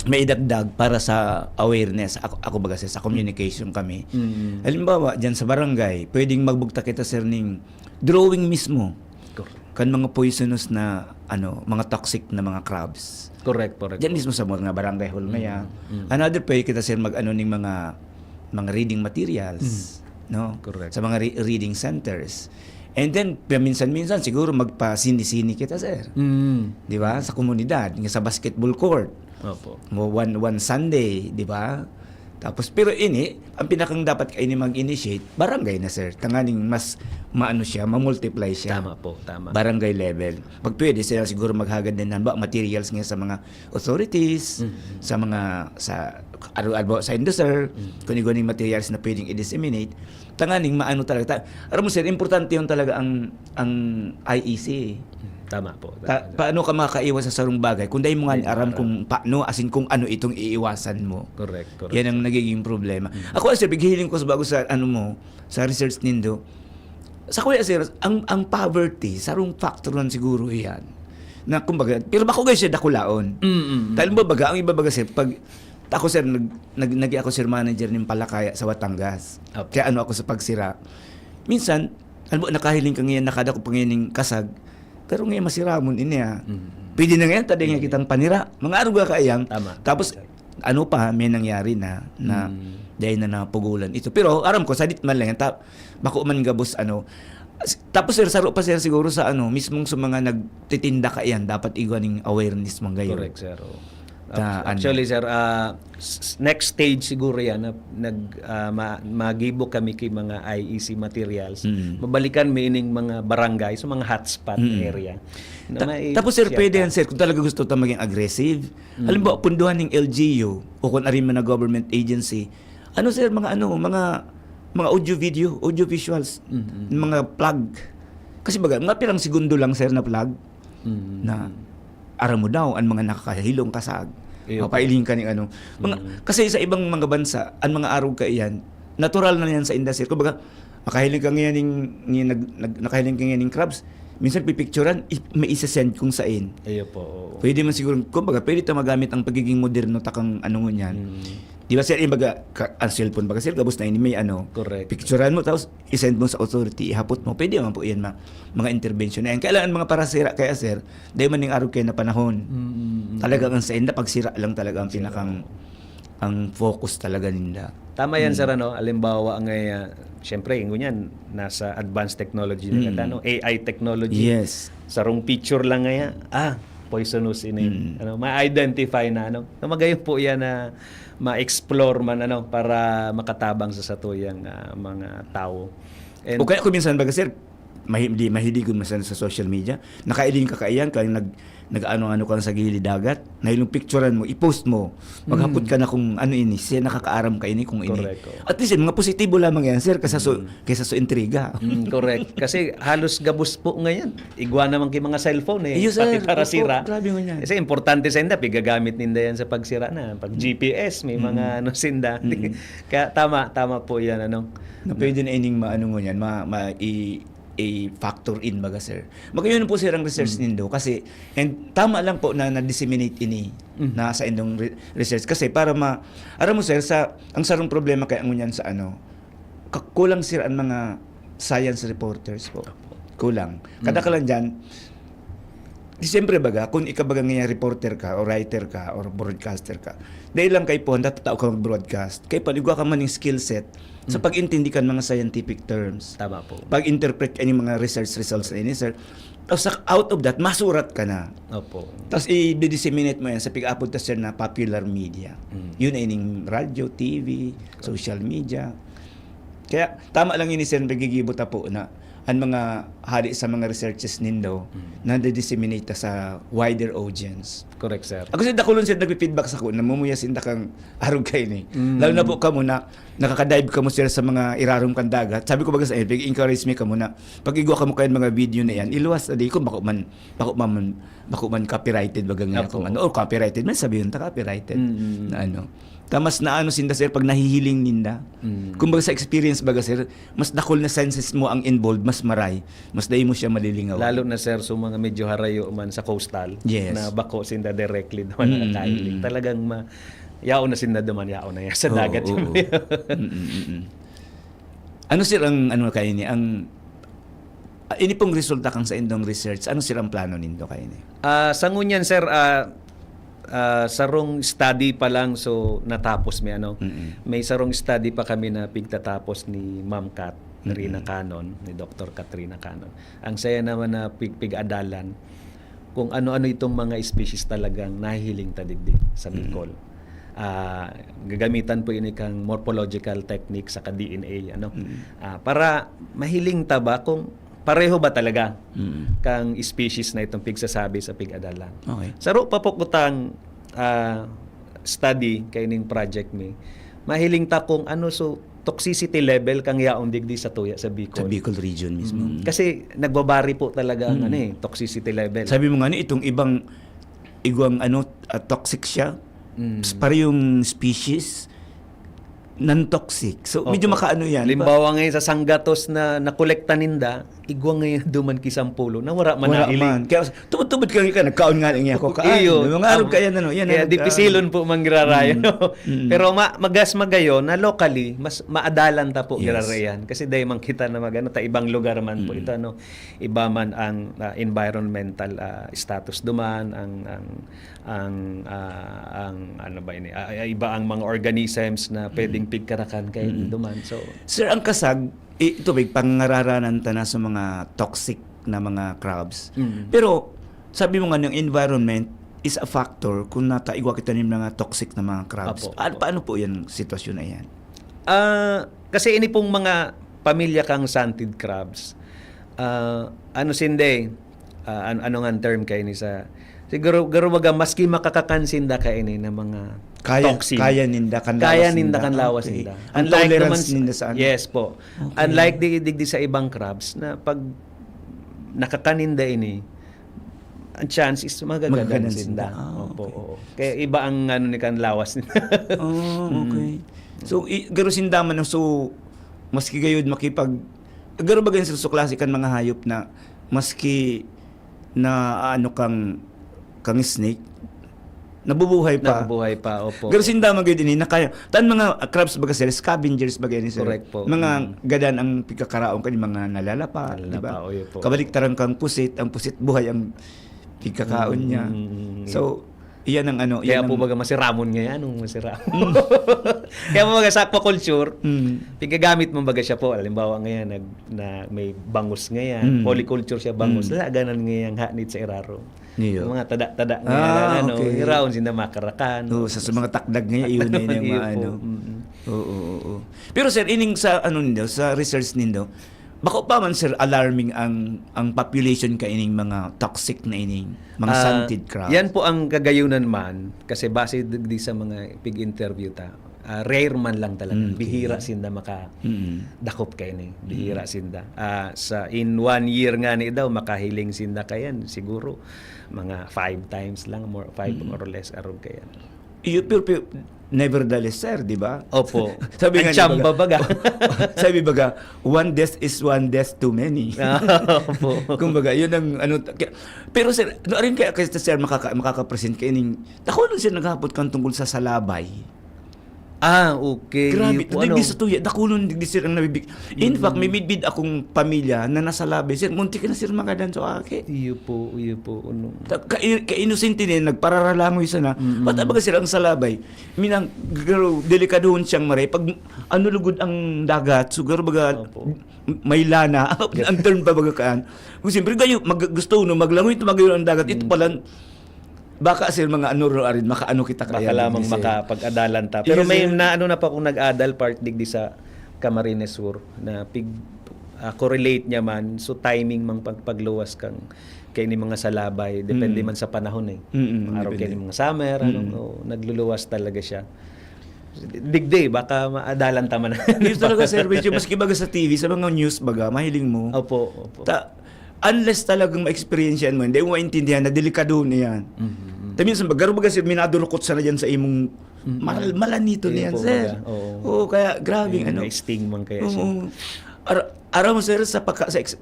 maidagdag para sa awareness. Ako baga sir, sa communication kami. Halimbawa, dyan sa barangay, pwedeng magbugta kita sir ning drawing mismo kan mga poisonous na mga toxic na mga crabs. Correct. Diyan mismo sa mga barangay hall ngaya. Another pwede kita sir ning mga reading materials, no? Correct. Sa mga reading centers. And then minsan-minsan siguro magpa-sini-sini kita sir. Di ba? Sa komunidad, sa basketball court. Opo. One Sunday, di ba? Tapos, pero ang pinakang dapat kayo mag-initiate, barangay na sir. Tanganing mas ma-multiply siya. Tama po, tama. Barangay level. Pag pwede, sila siguro maghagad din ng materials nga sa mga authorities, sa sa industry, kung yung materials na pwedeng i-disseminate. Tanganing talaga. Alam mo sir, importante yung talaga ang IEC. Tama po. Paano ka makaiwas sa sarong bagay? Kung dahil mo nga aram kung paano, kung ano itong iiwasan mo. Correct. Yan ang nagiging problema. Ako sir, bighiling ko sa bago sa sa research nindo. Sa kuya sir, ang poverty, sarong factor lang siguro yan. Na kumbaga, pero bako guys siya dakulaon. Dahil baga, ang iba baga sir, pag ako sir, nagi ako sir manager ng Palakaya sa Batangas. Okay. Kaya ako sa pagsira. Minsan, nakahiling ka ngayon, nakadako pa ngayon ng kasag. Pero ngayon masiramon niya. Pwede na ngayon, taday nga kitang panira. Mga araw ka kayang. Tama. Tapos, may nangyari na dahil na napugulan ito. Pero aram ko, sadit man lang. Bako man gabos, Tapos sir, saro pa sir siguro sa mismong sa mga nagtitinda ka yan, dapat iganing awareness mong gayon. Correct, sir. Actually, sir, next stage siguro yan na magibo kami kay mga IEC materials. Mabalikan meaning mga barangay, so mga hotspot area. Tapos sir, pwede yan sir, kung talaga gusto ta maging aggressive. Halimbawa, punduhan ng LGU o kung arin man na government agency, sir, mga audio visuals, mga plug. Kasi baga, mga pirang segundo lang sir na plug na aram mo daw ang mga nakakahilong kasag. Mapailing ka ng kasi sa ibang mga bansa, ang mga araw ka iyan, natural na yan sa industry. Kumbaga, nakahiling ka ngayon nakahiling ka ngayon ng crabs, minsan pipicturean, may isa-send kung saan. Ayo po. Pwede man siguro, kumbaga, pwede ito magamit ang pagiging moderno takang yan. Di ba sir, ang cellphone baga sir, gabos na ini may Correct. picturean mo, tapos isend mo sa authority, ihapot mo. Pwede naman po yan mga intervention na yan. Kailangan mga parasira kaya sir, dahil man yung araw kayo na panahon. Talagang ang senda, pagsira lang talaga ang pinakang ang focus talaga nila. Tama yan, sir, alimbawa, syempre, yan, nasa advanced technology na AI technology. Yes. Sarong picture lang poisonous ini. Ma-identify na, magayon po yan na ma-explore man, para makatabang sa satuyang mga tao. And, o kaya kung minsan baga sir, mahiligon masan sa social media, nakailing ka kaiyan, kaya nag-ano ka sa gilid dagat, na yung picturean mo, i-post mo, maghapot ka na kung siya nakakaaram ka ini kung ini. Correct. At least, mga positibo lamang yan, sir, kaysa so intriga. Correct. Kasi halos gabos po ngayon. Igwa naman kay mga cellphone Iyo, sir. pati para sira. Grabe mo yan. Kasi importante sa inda, pigagamit ninda yan sa pagsira na. Pag GPS, may mga sinda. Kaya tama po yan. Na pwede na ining i-factor in baga sir. Magayon po sir ang research nindo kasi and tama lang po na na-disseminate ini na sa indong research kasi para aram mo sir ang sarong problema kay ngunyan sa kulang sir ang mga science reporters po. Kulang. Kada ka lang diyan siyempre baga, kung ikabaga nga reporter ka, o writer ka, or broadcaster ka, dahil lang kay po, tatao ka mag-broadcast, kay paligwa ka man yung skill set sa pag-intindi ka mga scientific terms. Tama po. Pag-interpret ka ng mga research results na ini, sir. Tapos out of that, masurat ka na. Opo. Tapos i-disseminate mo yan sa pag-upload ta sir na popular media. Yun ay ining radio, TV, social media. Kaya tama lang ini sir pagigibot po na ang mga hali sa mga researches nindo na disseminate sa wider audience. Correct, sir. Ako sin dakulon sir nagpi-feedback sa ko na mumuya sin kang arog kay ni. Lalo na po kamo na nakaka-dive kamo sir sa mga irarom kang dagat. Sabi ko baga sa encourage me kamo na pag igwa kamo kay mga video na yan, iluwas na di ko bako man copyrighted baga nga Opo. kung ano or copyrighted man sabihin ta copyrighted na ano. Tamas na ano sinda sir pag nahihiling ninda. Kumbaga sa experience baga sir, mas dakol na senses mo ang involved, mas maray. Mas dai mo siya malilingaw. Lalo na sir, so mga medyo harayo man sa coastal, Yes. na bako sinda directly naman nakakailing. Talagang yao na sinda duman, yao na yan sa dagat. Oo. Ano sir ang ano kay ni ang ini pong resulta kang sa indong research, ano sir ang plano nindo kay ni? Sa ngunyan sir, sarong study pa lang so natapos may sarong study pa kami na pigtatapos ni Ma'am Kat Rina Canon, ni Dr. Katrina Canon. Ang saya naman na pig-adalan kung ano-ano itong mga species talagang nahihiling tadigdig sa Bicol. Gagamitan po ini kang morphological technique sa DNA para mahiling ta ba kung pareho ba talaga kang species na itong pigsasabi sa pig-adalan. Okay. Saro pa po kutang study kay ning project mi. Mahiling ta kung ano so toxicity level kang yaong digdi sa tuya sa Bicol. Sa Bicol region mismo. Kasi nagbabari po talaga ang toxicity level. Sabi mo nga ni itong ibang igwang toxic siya. Para yung species non-toxic. So medyo Opo. makaano yan. Limbawa ngayon sa sanggatos na nakolekta ninda, igwa ngayon duman kisampulo na wala man Wala nahiling. man. Kaya tubod-tubod ka nagkaon nga niya ako kaan. Iyo. Mga arog kaya na no. Yan Kaya ang- dipisilon po manggiraraya. No? Pero magas magayon na locally, mas maadalan ta po Yes. girarayan. Kasi dahil man kita na magano ta ibang lugar man po ito. Iba man ang environmental status duman, ang ano ba ini? Iba ang mga organisms na pwedeng pigkarakan kay duman. So, Sir, ang kasag, ito ba, pangararanan ta na sa mga toxic na mga crabs. Pero, sabi mo nga, yung environment is a factor kung nataigwa kita ng mga toxic na mga crabs. Apo, Paano po yung sitwasyon na yan? kasi ini pong mga pamilya kang sanded crabs. Ano sinde? Ano nga term kay ni sa siguro baga maski makakakansinda kay ini na mga toxin. Kaya ninda kan lawas Kaya ninda kan lawas Okay. ninda. Ang Unlike tolerance naman ninda sa ano? Yes po. Unlike digdi sa ibang crabs na pag nakakaninda ini ang chance is magagadan Magagadan sinda. sinda. Opo, oo. Kaya iba ang ano ni kan lawas nila. Okay. So, garo sindaman so maski gayud makipag garo ba ganyan sa klase kan mga hayop na maski na ano kang snake nabubuhay pa. Nabubuhay pa, opo. Garo sindaman gayud din na kaya tan mga crabs baga sir scavengers baga ni sir. Correct po. Mga gadan ang pigkakaraon kani mga nalalapa, di ba? Nalalapa, oyo po. Kabaliktaran kang pusit, ang pusit buhay ang pigkakaon niya. So, iyan ang ano, Kaya iyan po ang baga masiramon nga yan, masiramon. Kaya po baga sa aquaculture, pigagamit mo baga siya po. Halimbawa ngayon, na may bangus ngayon, polyculture siya bangus. Ganan ngayon hanit sa iraro. Niyo. Yung mga tada-tada ngayon, okay. iraon sinda makarakan. sa mga takdag ngayon, iyon na yung Iyo mga po. ano. Oo. Pero sir, ining sa ano nindo, sa research nindo, bako pa man sir alarming ang population ka ining mga toxic na ining mga stunted crabs. Yan po ang kagayunan man kasi base di sa mga pig-interview ta. Rare man lang talaga. Bihira sinda maka dakop kay ni. Bihira sinda. Sa in 1 year nga ni daw makahiling sinda kayan siguro mga 5 times lang, 5 more or less arog kayan. Pero nevertheless sir, di ba? Opo. Sabi nga Ang ni tsamba baga. Sabi baga, one death is one death too many. Opo. Kumbaga, yun ang ano. Pero sir, ano rin kaya kasi sir makaka-present kayo ning ako nun sir naghapot kang tungkol sa salabay. Okay. Grabe, Yung po, digdi sa tuya, dakulon digdi sir ang nabibig. In fact, may midbid akong pamilya na nasa labi, sir, munti ka na sir magadan sa aki. Iyo po. Ano. Ka-inosente din, nagpararalangoy sana. Ba't abaga sir ang salabay? Minang, garo, delikadoon siyang maray. Pag ano lugod ang dagat, so garo baga, Opo. may lana, ang term pa baga kaan. Kung siyempre, gayo, gusto no, maglangoy, tumagayon ang dagat, ito pala, baka sir mga ano ro arin makaano kita Baka kaya lamang digdi, sir. makapag-adalan ta. Pero Yes, may sir. naano na pa kung nag-adal part digdi sa Camarines Sur na correlate niya man so timing mang pagluwas kang kay ni mga salabay depende man sa panahon araw kay ni mga summer nagluluwas talaga siya. Digday baka maadalan ta man. Yun talaga sir, medyo maski baga sa TV, sa mga news baga, mahiling mo. Opo. Unless talagang ma-experience yan mo, hindi mo maintindihan na delikado na yan. Minsan baga sir, minadurukot sana dyan sa imong malanito na yan po, sir. baga. Oo. Kaya grabe May sting man kaya siya. Oo. Araw mo sir, sa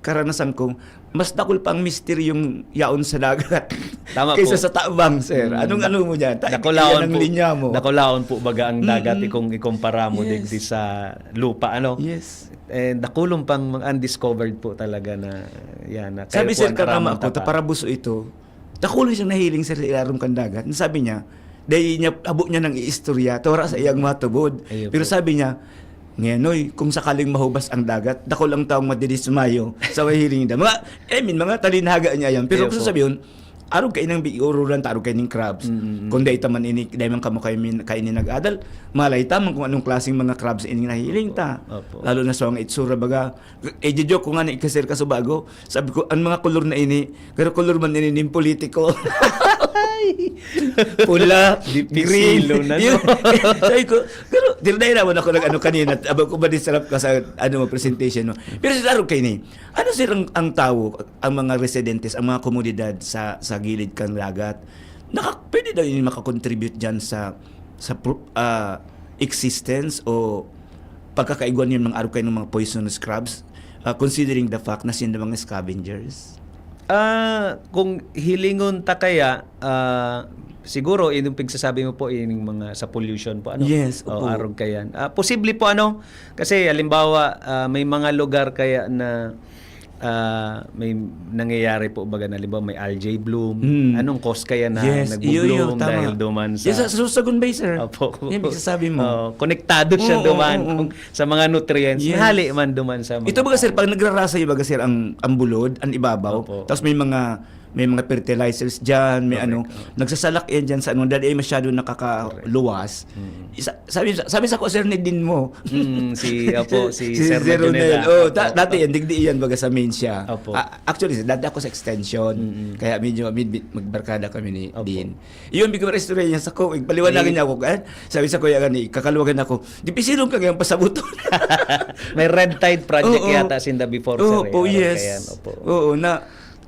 karanasan ko, mas dakol pang misteryong yaon sa dagat Tama kaysa po. sa taubang sir. Anong mo dyan? Nakulaon ang po. linya mo. Nakulaon po baga ang dagat kung ikumpara mo Yes. digdi sa lupa Yes. And nakulong pang mga undiscovered po talaga na yan. Na Sabi sir, kayo po ang karama ko, karamang tapa. para buso ito, nakuloy siyang nahiling sa ilarom kang dagat. Sabi niya, dahil niya, abo niya ng iistorya, tora sa iyang matubod. Ayun Pero po. sabi niya, ngenoy, kung sakaling mahubas ang dagat, dako lang taong madidismayo sa mahiling niya. Mga talinhaga niya yan. Pero Ayun kung po. sabi yun, araw kayo ng ururan, tarong kayo ng crabs. Kung dahi taman ini, dahi man kamo kayo nag-adal, malay taman kung anong klaseng mga crabs ini nahiling ta. Opo. Lalo na sa mga itsura baga. Joke ko nga na ikasir ka sa bago. Sabi ko, ang mga kulor na ini, pero kulor man ini ng politiko. Pula, green. Silo na, no? Yun. Sabi ko, pero dinay naman ako nag-ano kanina, abang ko ba disarap ka sa presentation mo. Pero sa laro kayo ni, ano sir ang tao, ang mga residentes, ang mga komunidad sa gilid kang lagat, pwede daw yun makakontribute dyan sa existence o pagkakaiguan yun ng araw kayo ng mga poisonous crabs, considering the fact na sila mga scavengers? Kung hilingon ta kaya, siguro yung pagsasabi mo po yung mga sa pollution po Yes, o opo. arog kayan. Posible po kasi halimbawa may mga lugar kaya na may nangyayari po baga na halimbawa may algae bloom. Anong cause kaya na nagbo-bloom tama. dahil duman sa Yes, sa Susagun Bay, sir. Opo. Yan, sabi mo. Konektado siya Oo, duman oo, oo. kung sa mga nutrients. Yes. Hali man duman sa mga Ito baga sir, pag nagrarasa yung baga sir ang bulod, ang ibabaw, Opo. tapos may mga fertilizers diyan, may nagsasalak yan diyan sa dahil ay masyado nakakaluwas. Sabi sa ko sir ni din mo. si Sir Ronel. Medjoneda. Oh, Opo. dati yan digdi yan baga sa main siya. Opo. Actually, dati ako sa extension. Kaya medyo magbarkada kami ni Opo. Dean. Iyon bigla restaurant niya sa ko, paliwanagan niya ako. Sabi sa kuya gani, kakaluwagan ako. Di pisilong ka ngayong pasabuton. May Red Tide project Oo. yata sinda before Oo, sir. po, Araw yes. kayan, opo. Oo,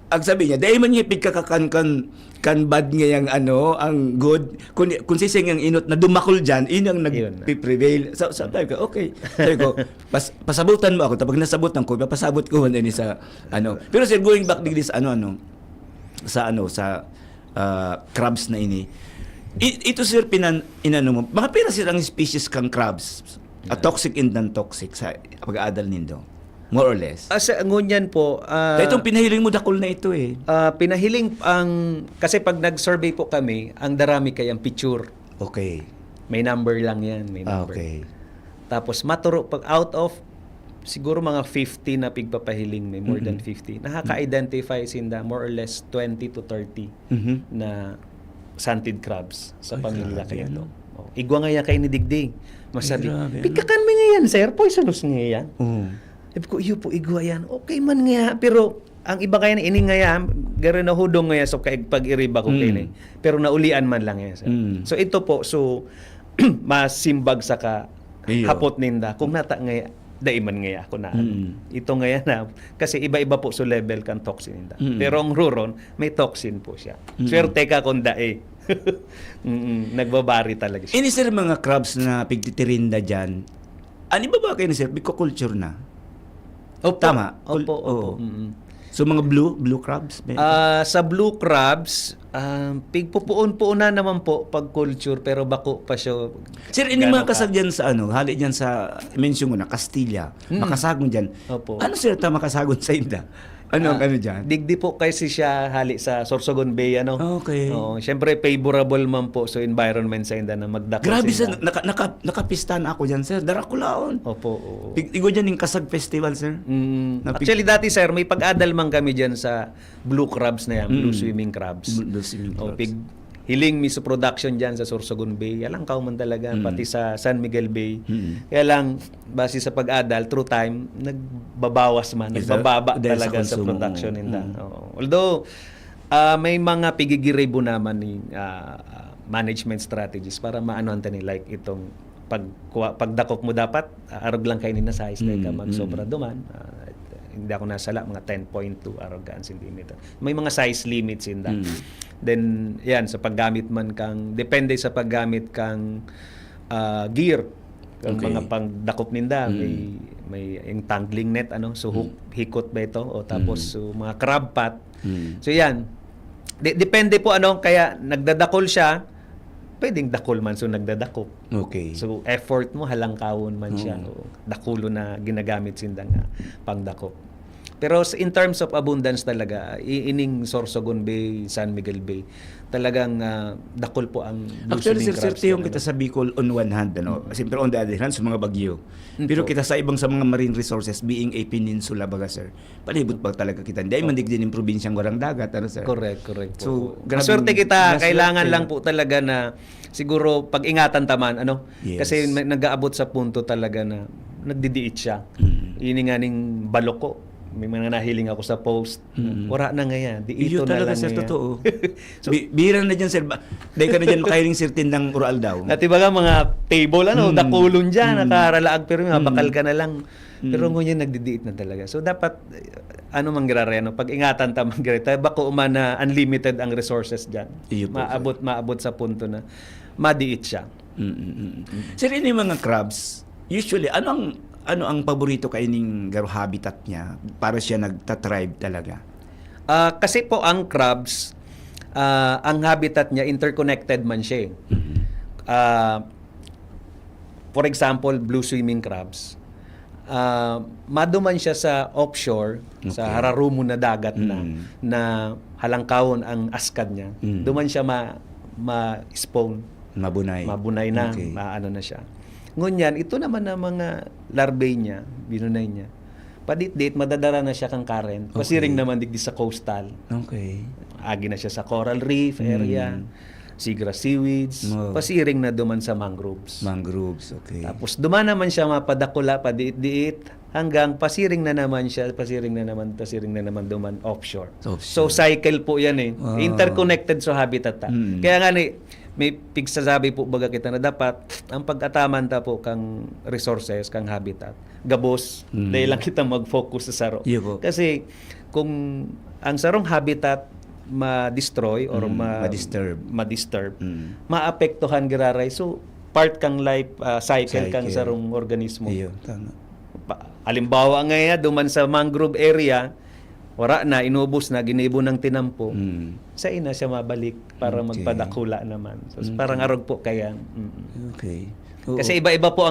ang sabi niya, dahil man ngipig kan bad ngayang ang good, kung sising ang inot na dumakol dyan, yun ang Yun. nag-prevail. So, sabi ko, okay. Sabi ko, pasabutan mo ako. Tapos nasabutan ko, pasabot ko din sa, Pero sir, going back digdi sa sa crabs na ini. Ito sir, inano mo, mga pira sir ang species kang crabs. Toxic and non-toxic sa pag-aadal nindo. More or less. Sa ngunyan po, Itong pinahiling mo dakol na ito eh. pinahiling kasi pag nag-survey po kami, ang darami kayang picture. Okay. May number lang yan, may number. Okay. Tapos maturo pag out of siguro mga 50 na pigpapahiling, may more than 50. Nakaka-identify sinda more or less 20 to 30 na stunted crabs sa Ay, pamilya grabe, kaya ano? to. Igwa nga yan kay ni Digdig. Masabi, grabe, ano? pikakan mo nga yan, sir. Poisonous nga yan. Oo. Sabi ko, iyo po, igwa yan. Okay man nga. Pero, ang iba kaya na ini nga yan, garo na hudong nga yan, so kahit pag-iriba ko kini. Pero naulian man lang yan. Sir. So, ito po, masimbag sa Iyo. hapot ninda. Kung nata nga yan, daiman nga ako na. Ito nga yan na, kasi iba-iba po sa level kan toxin ninda. Pero ang ruron, may toxin po siya. Swerte ka kung dae. Nagbabari talaga siya. Ini sir mga crabs na pigtitirinda dyan, ano ba kayo ni sir? Biko-culture na. Opo. Tama. Opo, opo. Oo. So mga blue crabs? Sa blue crabs, pigpupuon-puunan naman po pag culture pero bako pa siya. Sir, ini Gano'n mga kasag dyan sa hali dyan sa, mention mo na, Castilla, makasagon dyan. Opo. Ano sir ta makasagon sa inda? Ano dyan? Digdi po kasi siya hali sa Sorsogon Bay, Okay. Oo, syempre favorable man po sa environment sa inda na magdako Grabe sa sir, inda. nakapistan ako dyan sir. Darakulaon. Opo, oo. Igo dyan yung Kasag Festival sir. Actually, dati sir, may pag-adal man kami dyan sa blue crabs na yan, blue swimming crabs. Blue swimming O, crabs. hiling mi sa production dyan sa Sorsogon Bay. Yalang kauman talaga, pati sa San Miguel Bay. Kaya lang, base sa pag-adal, through time, nagbabawas man, nagbababa dahil sa talaga sa konsumo. production nila. Oo. Although, may mga pigigiribo naman ni management strategies para maanoan tani like itong pagdakop mo dapat arog lang kainin na size ka magsobra duman. Hindi ako nasala, mga 10.2 arog ang centimeter. May mga size limits in that. Then, yan, sa paggamit man kang, depende sa paggamit kang gear. Kung Okay. mga pangdakop ninda, may yung tangling net, so hikot ba ito? O tapos so, mga crab pot. So yan, depende po kaya nagdadakol siya, pwedeng dakol man, so nagdadakop. Okay. So effort mo, halangkawon man siya. O dakulo na ginagamit sindang pangdakop. Pero in terms of abundance talaga, ining Sorsogon Bay, San Miguel Bay, talagang dakol po ang blue Actually, swimming sir, crabs yung talaga. kita sa Bicol on one hand, siyempre on the other hand, sa mga bagyo. Pero kita sa ibang sa mga marine resources, being a peninsula, baga, sir, palibot ba talaga kita? Hindi, ay mandig din yung probinsyang warang dagat, sir? Correct po. So, Maswerte grabing- kita, maswerte. kailangan lang po talaga na siguro pag-ingatan taman, Yes. Kasi nag-aabot sa punto talaga na nagdidiit siya. Yun nga ning baloko. May mga nahiling ako sa post. Wala na nga yan. Diito Iyo na talaga, lang sir, yan. totoo. Bira na dyan, sir. Dahil ka na dyan makahiling sir tindang oral daw. Dati baga mga table, dakulon dyan, nakaralaag, pero bakal ka na lang. Pero ngunyan nagdidiit na talaga. So dapat, mangyari, pag-ingatan ta mangyari. Bako man na unlimited ang resources dyan. Iyo po, Maabot sa punto na madiit siya. Sir, ini mga crabs, usually, ano ang paborito kaining garo habitat niya para siya nagtatribe talaga? Kasi po ang crabs, ang habitat niya, interconnected man siya. For example, blue swimming crabs, maduman siya sa offshore, sa hararumo na dagat na halangkawon ang askad niya. Duman siya ma-spawn. Mabunay na, Okay. maano na siya. Ngunyan, ito naman na mga larvae niya, binunay niya. Padit-dit, madadara na siya kang current. Pasiring naman digdi sa coastal. Okay. Agi na siya sa coral reef area, seagrass seaweeds. Pasiring na duman sa mangroves. Mangroves, okay. Tapos duman naman siya mapadakula, padiit-diit, hanggang pasiring na naman duman offshore. So cycle po yan interconnected sa habitat ta. Kaya nga may pigsasabi po baga kita na dapat ang pag-ataman ta po kang resources, kang habitat. Gabos, dahil lang kita mag-focus sa saro. Iyo po. Kasi kung ang sarong habitat ma-destroy or ma-disturb, maapektuhan giraray. So, part kang life cycle kang sarong organismo. Iyo, tama. Halimbawa ngayon, duman sa mangrove area, wala na, inubos na, ginibo ng tinampo, sa ina siya mabalik para magpadakula naman. So, parang arog po kaya. Okay. Kasi iba-iba po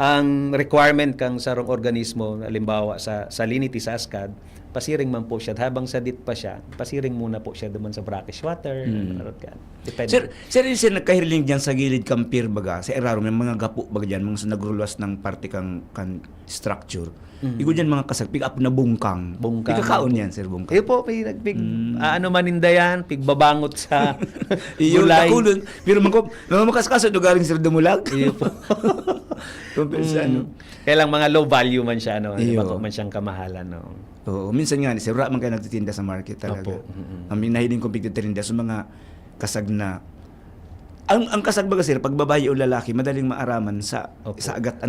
ang requirement kang sarong organismo, halimbawa sa salinity sa askad, pasiring man po siya. Habang sa dit pa siya, pasiring muna po siya duman sa brackish water. Depende. Sir, nagkahiling dyan sa gilid kang pier baga, sa eraro, may mga gapo baga dyan, mga nagrulas ng parte kang structure. Igo dyan mga kasag, pick up na bungkang. Ikakaon yan, sir, bungkang. Iyo po, may nagpig, maninda yan, pigbabangot sa Iyo, gulay. takulon. Pero mga makaskaso, lugaring sir dumulag. Iyo po. Compare sa Kaya lang mga low value man siya, Iyo. bako man siyang kamahalan. Oo, minsan nga, sir, wala man kayo nagtitinda sa market talaga. Opo. Ang nahiling kong pigtitinda sa mga kasag na ang kasag baga sir, pag babae o lalaki, madaling maaraman sa agat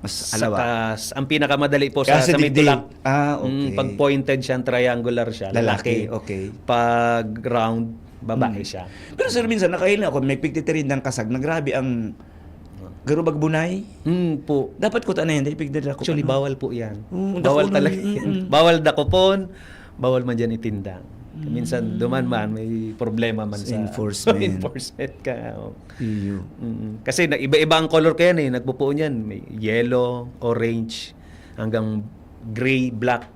mas alawa. Ang pinakamadali po sa may digdig. tulak. Okay. Pag pointed siya, triangular siya, lalaki. Okay. Pag round, babae siya. Pero sir, minsan nakahiling ako, may pigtitirindang kasag na grabe ang garubag bunay. Po. Dapat ko na yan, dahil pigdala ko. Actually, bawal po yan. dakon, Bawal talaga yan. Bawal dakopon, bawal man dyan itindang. Minsan, duman man, may problema man sa enforcement. enforcement ka. Iyo. Kasi iba-iba ang color kaya nagpupuon yan. May yellow, orange, hanggang gray, black.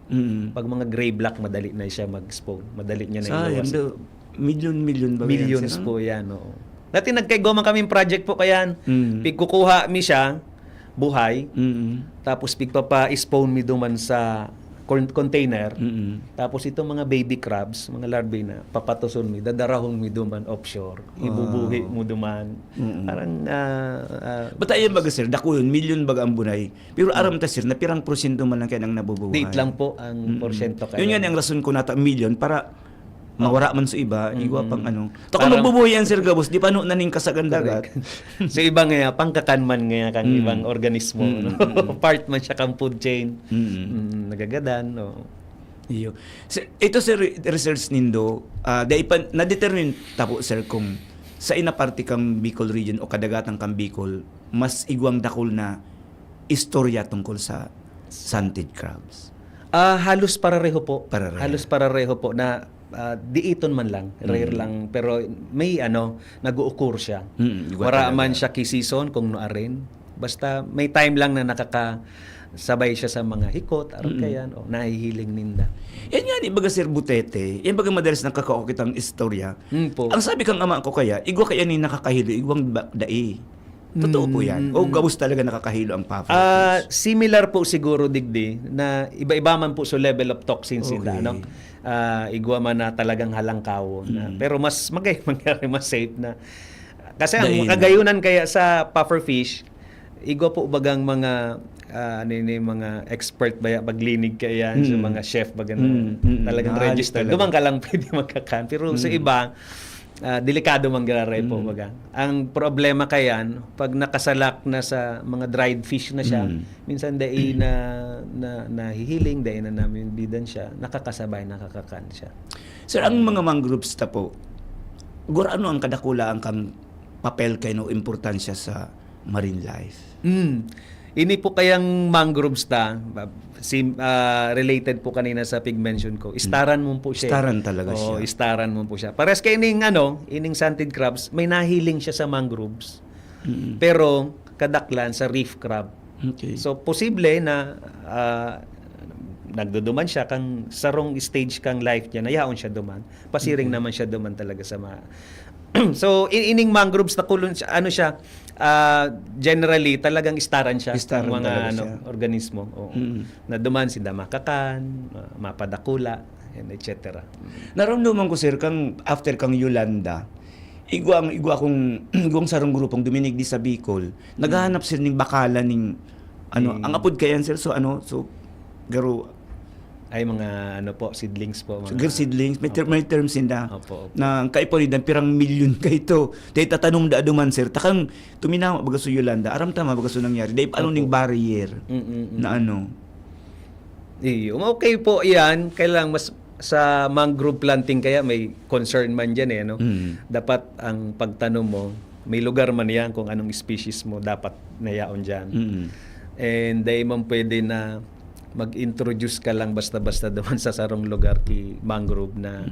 Pag mga gray, black, madali na siya mag-spawn. Madali niya na Sayang, iluwas. million ba yan, Millions sir? po yan. Oo. Dati nagkaigoman kaming project po kayan. Pigkukuha mi siya, buhay. Tapos pigpapa-spawn mi duman sa container. Mm-mm. Tapos itong mga baby crabs, mga larvae na papatuson mi, dadarahon mi duman offshore. Ibubuhi mo duman. Parang Batayan baga sir, dako yun, million baga ang bunay. Pero aram ta sir, na pirang porsyento man lang kaya nang nabubuhay. date lang po ang porsyento kayo. Yun yan ang rason ko nata million para mawara man sa iba, igwa pang ano. To kung Parang- magbubuhay yan sir Gabos, di pa no naning kasagandagat. So iba nga pangkakan man nga kang ibang organismo, no? Part man siya kang food chain. Nagagadan, no. Iyo. Sir, ito sir research nindo, dahil pa na-determine tapo sir kung sa ina parte kang Bicol region o kadagatan kang Bicol, mas igwang dakol na istorya tungkol sa stunted crabs. Halos parareho po. Parareho. Halos parareho po na diiton man lang, rare lang, pero may nag-uoccur siya. Igwa Wara talaga. man siya kisison kung noarin. Basta may time lang na nakakasabay siya sa mga hikot, aron kayan, o nahihiling ninda. Yan nga ni baga sir Butete, yan baga madalas nakakaokit ang istorya. Po. Ang sabi kang ama ko kaya, igwa kaya ni nakakahilo, igwang dai. Totoo po yan. O Gabos talaga nakakahilo ang puffer fish. Similar po siguro digdi na iba-iba man po sa level of toxins Okay. nila, no? Igwa man na talagang halangkaw na, pero mas mangyari mas safe na kasi ang Dain. kagayunan kaya sa puffer fish, igwa po bagang mga mga expert ba paglinig kaya sa mga chef baga na talagang Mahal registered. talaga. Duman ka lang pwede magkakan. Pero sa iba, delikado man gararay po baga. Ang problema kayan, pag nakasalak na sa mga dried fish na siya, minsan dai na nahihiling, dai na namin bidan siya, nakakasabay, nakakakan siya. Sir, ang mga mangroves ta po, ano ang kadakula ang kang papel kay no importansya sa marine life? Ini po kayang mangroves related po kanina sa pig mention ko. Istaran mo po siya. Istaran talaga siya. Istaran mo po siya. Pares kay ining stunted crabs, may nahiling siya sa mangroves. Pero kadaklan sa reef crab. Okay. So posible na nagduduman siya kang sarong stage kang life niya, nayaon siya duman. Pasiring naman siya duman talaga sa So ining mangroves na kulon siya, generally talagang istaran siya Istaran ng mga talaga siya. organismo. Oo. Na duman si damakakan, mapadakula, and etc. Naramdaman ko sir kang after kang Yolanda, igwa kung sarong grupong duminig di sa Bicol, naghahanap sir ning bakala ning ang apod kayan sir so garo Ay mga seedlings po. Sugar seedlings, may terms sinda. Opo. Na kaiponidan pirang milyon kayto. Dahil tatanong da duman sir, takang tuminawa baga sa Yolanda, aram tama baga sa nangyari. Dahil ano ning barrier na ano. Okay po yan. Kailang mas sa mangrove planting kaya may concern man dyan no? Dapat ang pagtanong mo, may lugar man yan kung anong species mo dapat nayaon dyan. And dahil man pwede na mag-introduce ka lang basta-basta doon sa sarong lugar ki mangrove na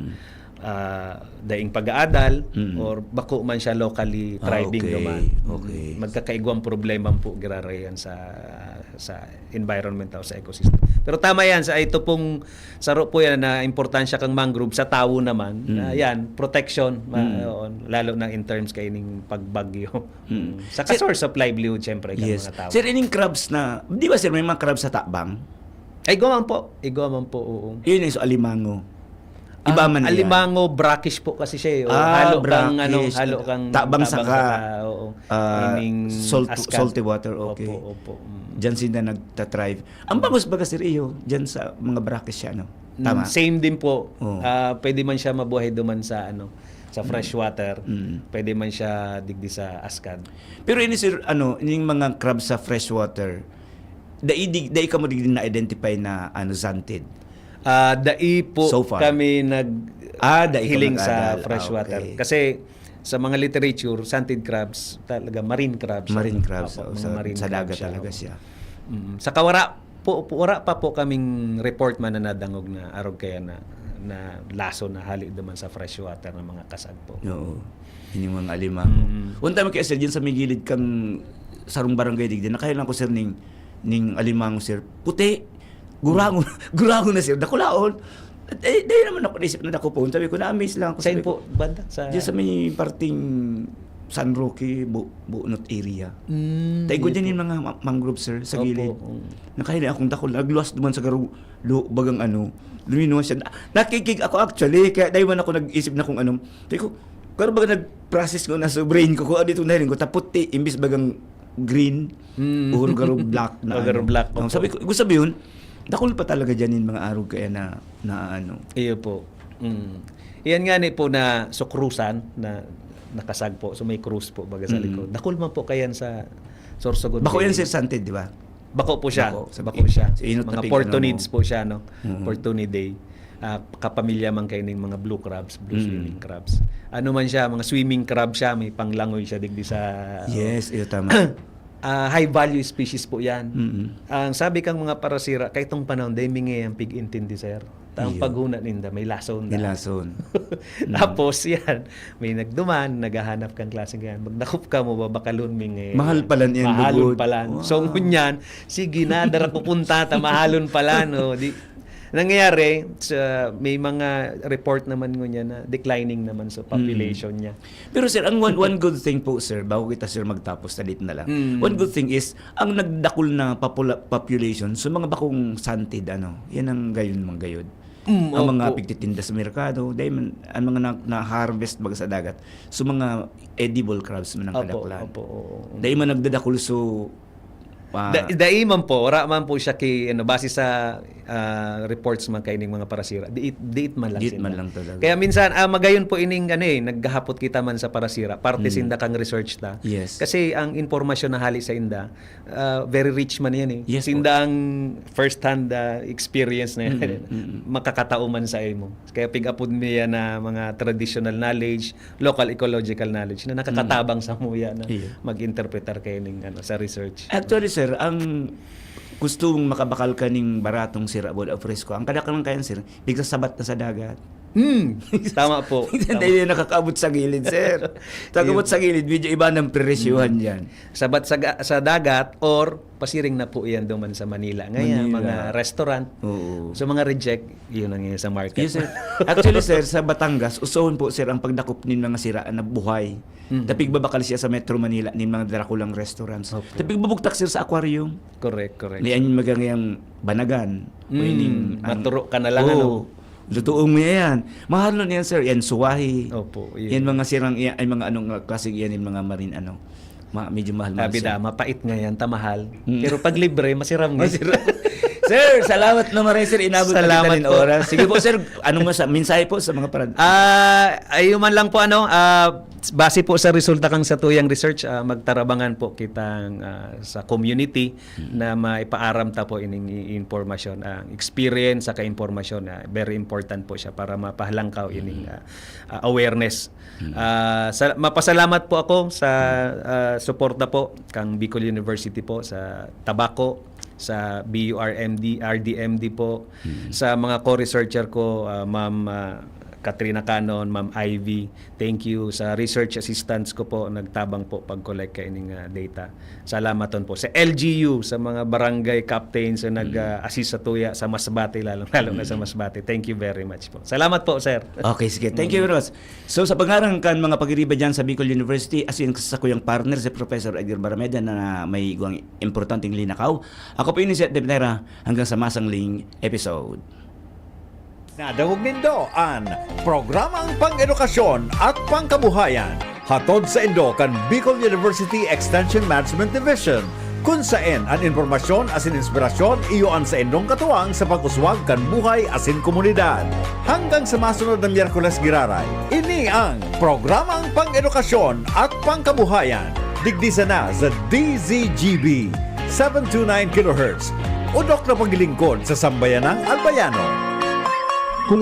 daing pag-aadal or bako man siya locally thriving okay. naman. Okay. Magkakaigwang problema po girarayan sa environment o sa ecosystem. Pero tama yan, sa ito pong saro po yan na importansya kang mangrove sa tao naman. Yan, protection lalo na in terms kay ning pagbagyo. Sa source of livelihood syempre kang Yes. mga tao. Sir, ining crabs na, di ba sir may mga crabs sa takbang? Ay, gumaman po, oo. Yun yung sa alimango. Iba man yan. Alimango, brackish po kasi siya. Halo kang, halo kang tabang saka, oo. salty water, okay. Opo. Diyan sila nagtatrive. Ang bangos baga sir iyo, diyan sa mga brackish siya, no? Tama. Same din po. Oo. Pwede man siya mabuhay duman sa sa fresh water. Pwede man siya digdi sa askad. Pero ini sir, ining mga crabs sa freshwater, dai ka mo digdi na-identify na stunted. Dai po So far. kami dai ka hiling sa mag-aral. freshwater. Okay. Kasi sa mga literature, stunted crabs, talaga marine crabs. Marine crabs, Opo, sa, mga marine sa dagat crabs talaga opo. siya. Saka wala pa po kaming report man na nadangog na arog kaya na laso na hali duman sa freshwater ng mga kasag po. Oo. Ini mga alimango. One time kaya sir, diyan sa may gilid kang sarong barangay digdi, nakailan ko sir ning alimango sir. Puti. Gurago na sir. Dakulaon. Dahil naman ako naisip na dako po. Sabi ko, na-amaze lang ako. Saan Sabi ko, po banda? diyan sa may parting San Roque, Buunot area. Taigo dyan yung mga mangrove, sir, sa gilid. Nakahili akong dakol. Nagluwas naman sa bagang luminuwas siya. Nakikig ako actually, kaya dahil man ako nag-isip na kung ano. Teko, pero baga nag-process ko na sa brain ko, kung ano itong nahiling ko, taputi, imbis bagang green, garo black na Garo black. Sabi ko, gusto sabi yun, dakol pa talaga dyan yung mga araw kaya na Iyo po. Iyan nga ni po na sukrusan na nakasag po. So may cruise po baga sa likod. Dakol man po kayan sa Sorsogon. Bako yan, Sir Santid, di ba? Bako po siya. Bako. Bako siya. Sa inot na Mga pig, Portunids ano, po siya, no? Portunidae. Kapamilya man kayo ng mga blue crabs, blue swimming crabs. Ano man siya, mga swimming crab siya, may panglangoy siya digdi sa... Yes, iyo tama. High value species po yan. Ang sabi kang mga parasira, kay itong panahon, dahil mingi ang pig-intindi, sir. Ang paghuna ninda, may lason. Nilason. Tapos yan, may nagduman, naghahanap kang klaseng yan. Magdakop ka mo, babakalon mingi. Mahal pala niyan, Mahalon bugod. pala. Wow. So ngunyan, sige na, dara ko punta, mahalon pala. No? Nangyayari, may mga report naman ngunyan na declining naman sa population niya. Pero sir, ang one good thing po, sir, bago kita sir magtapos, talit na lang. One good thing is, ang nagdakol na population, so mga bakong santid, yan ang gayon mga gayod. Ang mga pigtitinda sa merkado, dahil ang mga na-harvest baga sa dagat, so mga edible crabs man ang kadaklan. Dahil man nagdadakol so Dai man po, ora man po siya kay base sa reports man kay ning mga parasira. Diit man lang Diit sila. man lang talaga. Kaya minsan magayon po ining naggahapot kita man sa parasira. Parte sinda kang research ta. Yes. Kasi ang impormasyon na hali sa inda very rich man yan eh. Yes, Sinda ang first hand experience na yan. Makakatao man sa imo. Kaya pig-upod niya na mga traditional knowledge, local ecological knowledge na nakakatabang sa muya na mag-interpretar kay ning sa research. Actually, sir, ang gusto mong makabakal ka ning baratong sir abod o fresco, ang kadakalang kayan, sir, bigla sabat na sa dagat. Tama po. Hindi nakakaabot sa gilid, sir. Nakakaabot sa gilid, medyo iba ng presyuhan dyan. Sabat sa dagat or pasiring na po yan duman sa Manila. Ngayon, mga restaurant. Oo. So mga reject, yun ang sa market. Yes, sir. Actually, sir, sa Batangas, usohon po, sir, ang pagdakop nin mga siraan na buhay. Tapig babakal siya sa Metro Manila nin mga darakulang restaurants. Tapig babugtak, sir, sa aquarium. Correct. Lian yung magangayang banagan. Maturo ka na lang, Lutuong mo yan. Mahal nun yan, sir. Yan, suwahi. Opo. Yan mga sirang, yan, ay mga klaseng yan, yung mga marine, medyo mahal. Sabi da, mapait nga yan, tamahal. Pero pag libre, masiram nga. Sir, salamat naman rin, sir. Inabot na Salamat kita rin po. oras. Sige po, sir. Anong mensahe po sa mga parad? Ayun man lang po base po sa resulta kang sa tuyang research, magtarabangan po kitang sa community na maipaaram ta po ining informasyon, ang experience sa ka-informasyon, very important po siya para mapahalangkaw ining awareness. Mapasalamat po ako sa suporta po kang Bicol University po sa Tabaco, sa BURMD, RDMD po, sa mga co-researcher ko, Ma'am Katrina Canon, Ma'am Ivy. Thank you sa research assistants ko po, nagtabang po pag-collect kaining data. Salamaton po sa LGU, sa mga barangay captains na nag-assist sa tuya sa Masbate, lalo na sa Masbate. Thank you very much po. Salamat po, sir. Okay, sige. Thank you very much. So, sa pangarang kan mga pag-iriba dyan sa Bicol University, as in sa kuyang partner, si Professor Edgar Barameda na may guwang importanteng linakaw. Ako po ini si Debnera hanggang sa masangling episode. Nadawog nindo ang programang pang-edukasyon at pangkabuhayan hatod sa Indo kan Bicol University Extension Management Division kung saan ang informasyon asin inspirasyon iyoan sa Indong katuwang sa pag-uswag kan buhay asin komunidad. Hanggang sa masunod na Miyerkules Giraray, ini ang programang pang-edukasyon at pangkabuhayan digdisa na sa DZGB 729 kHz udok na paglilingkod sa sambayanang Albayano. Kung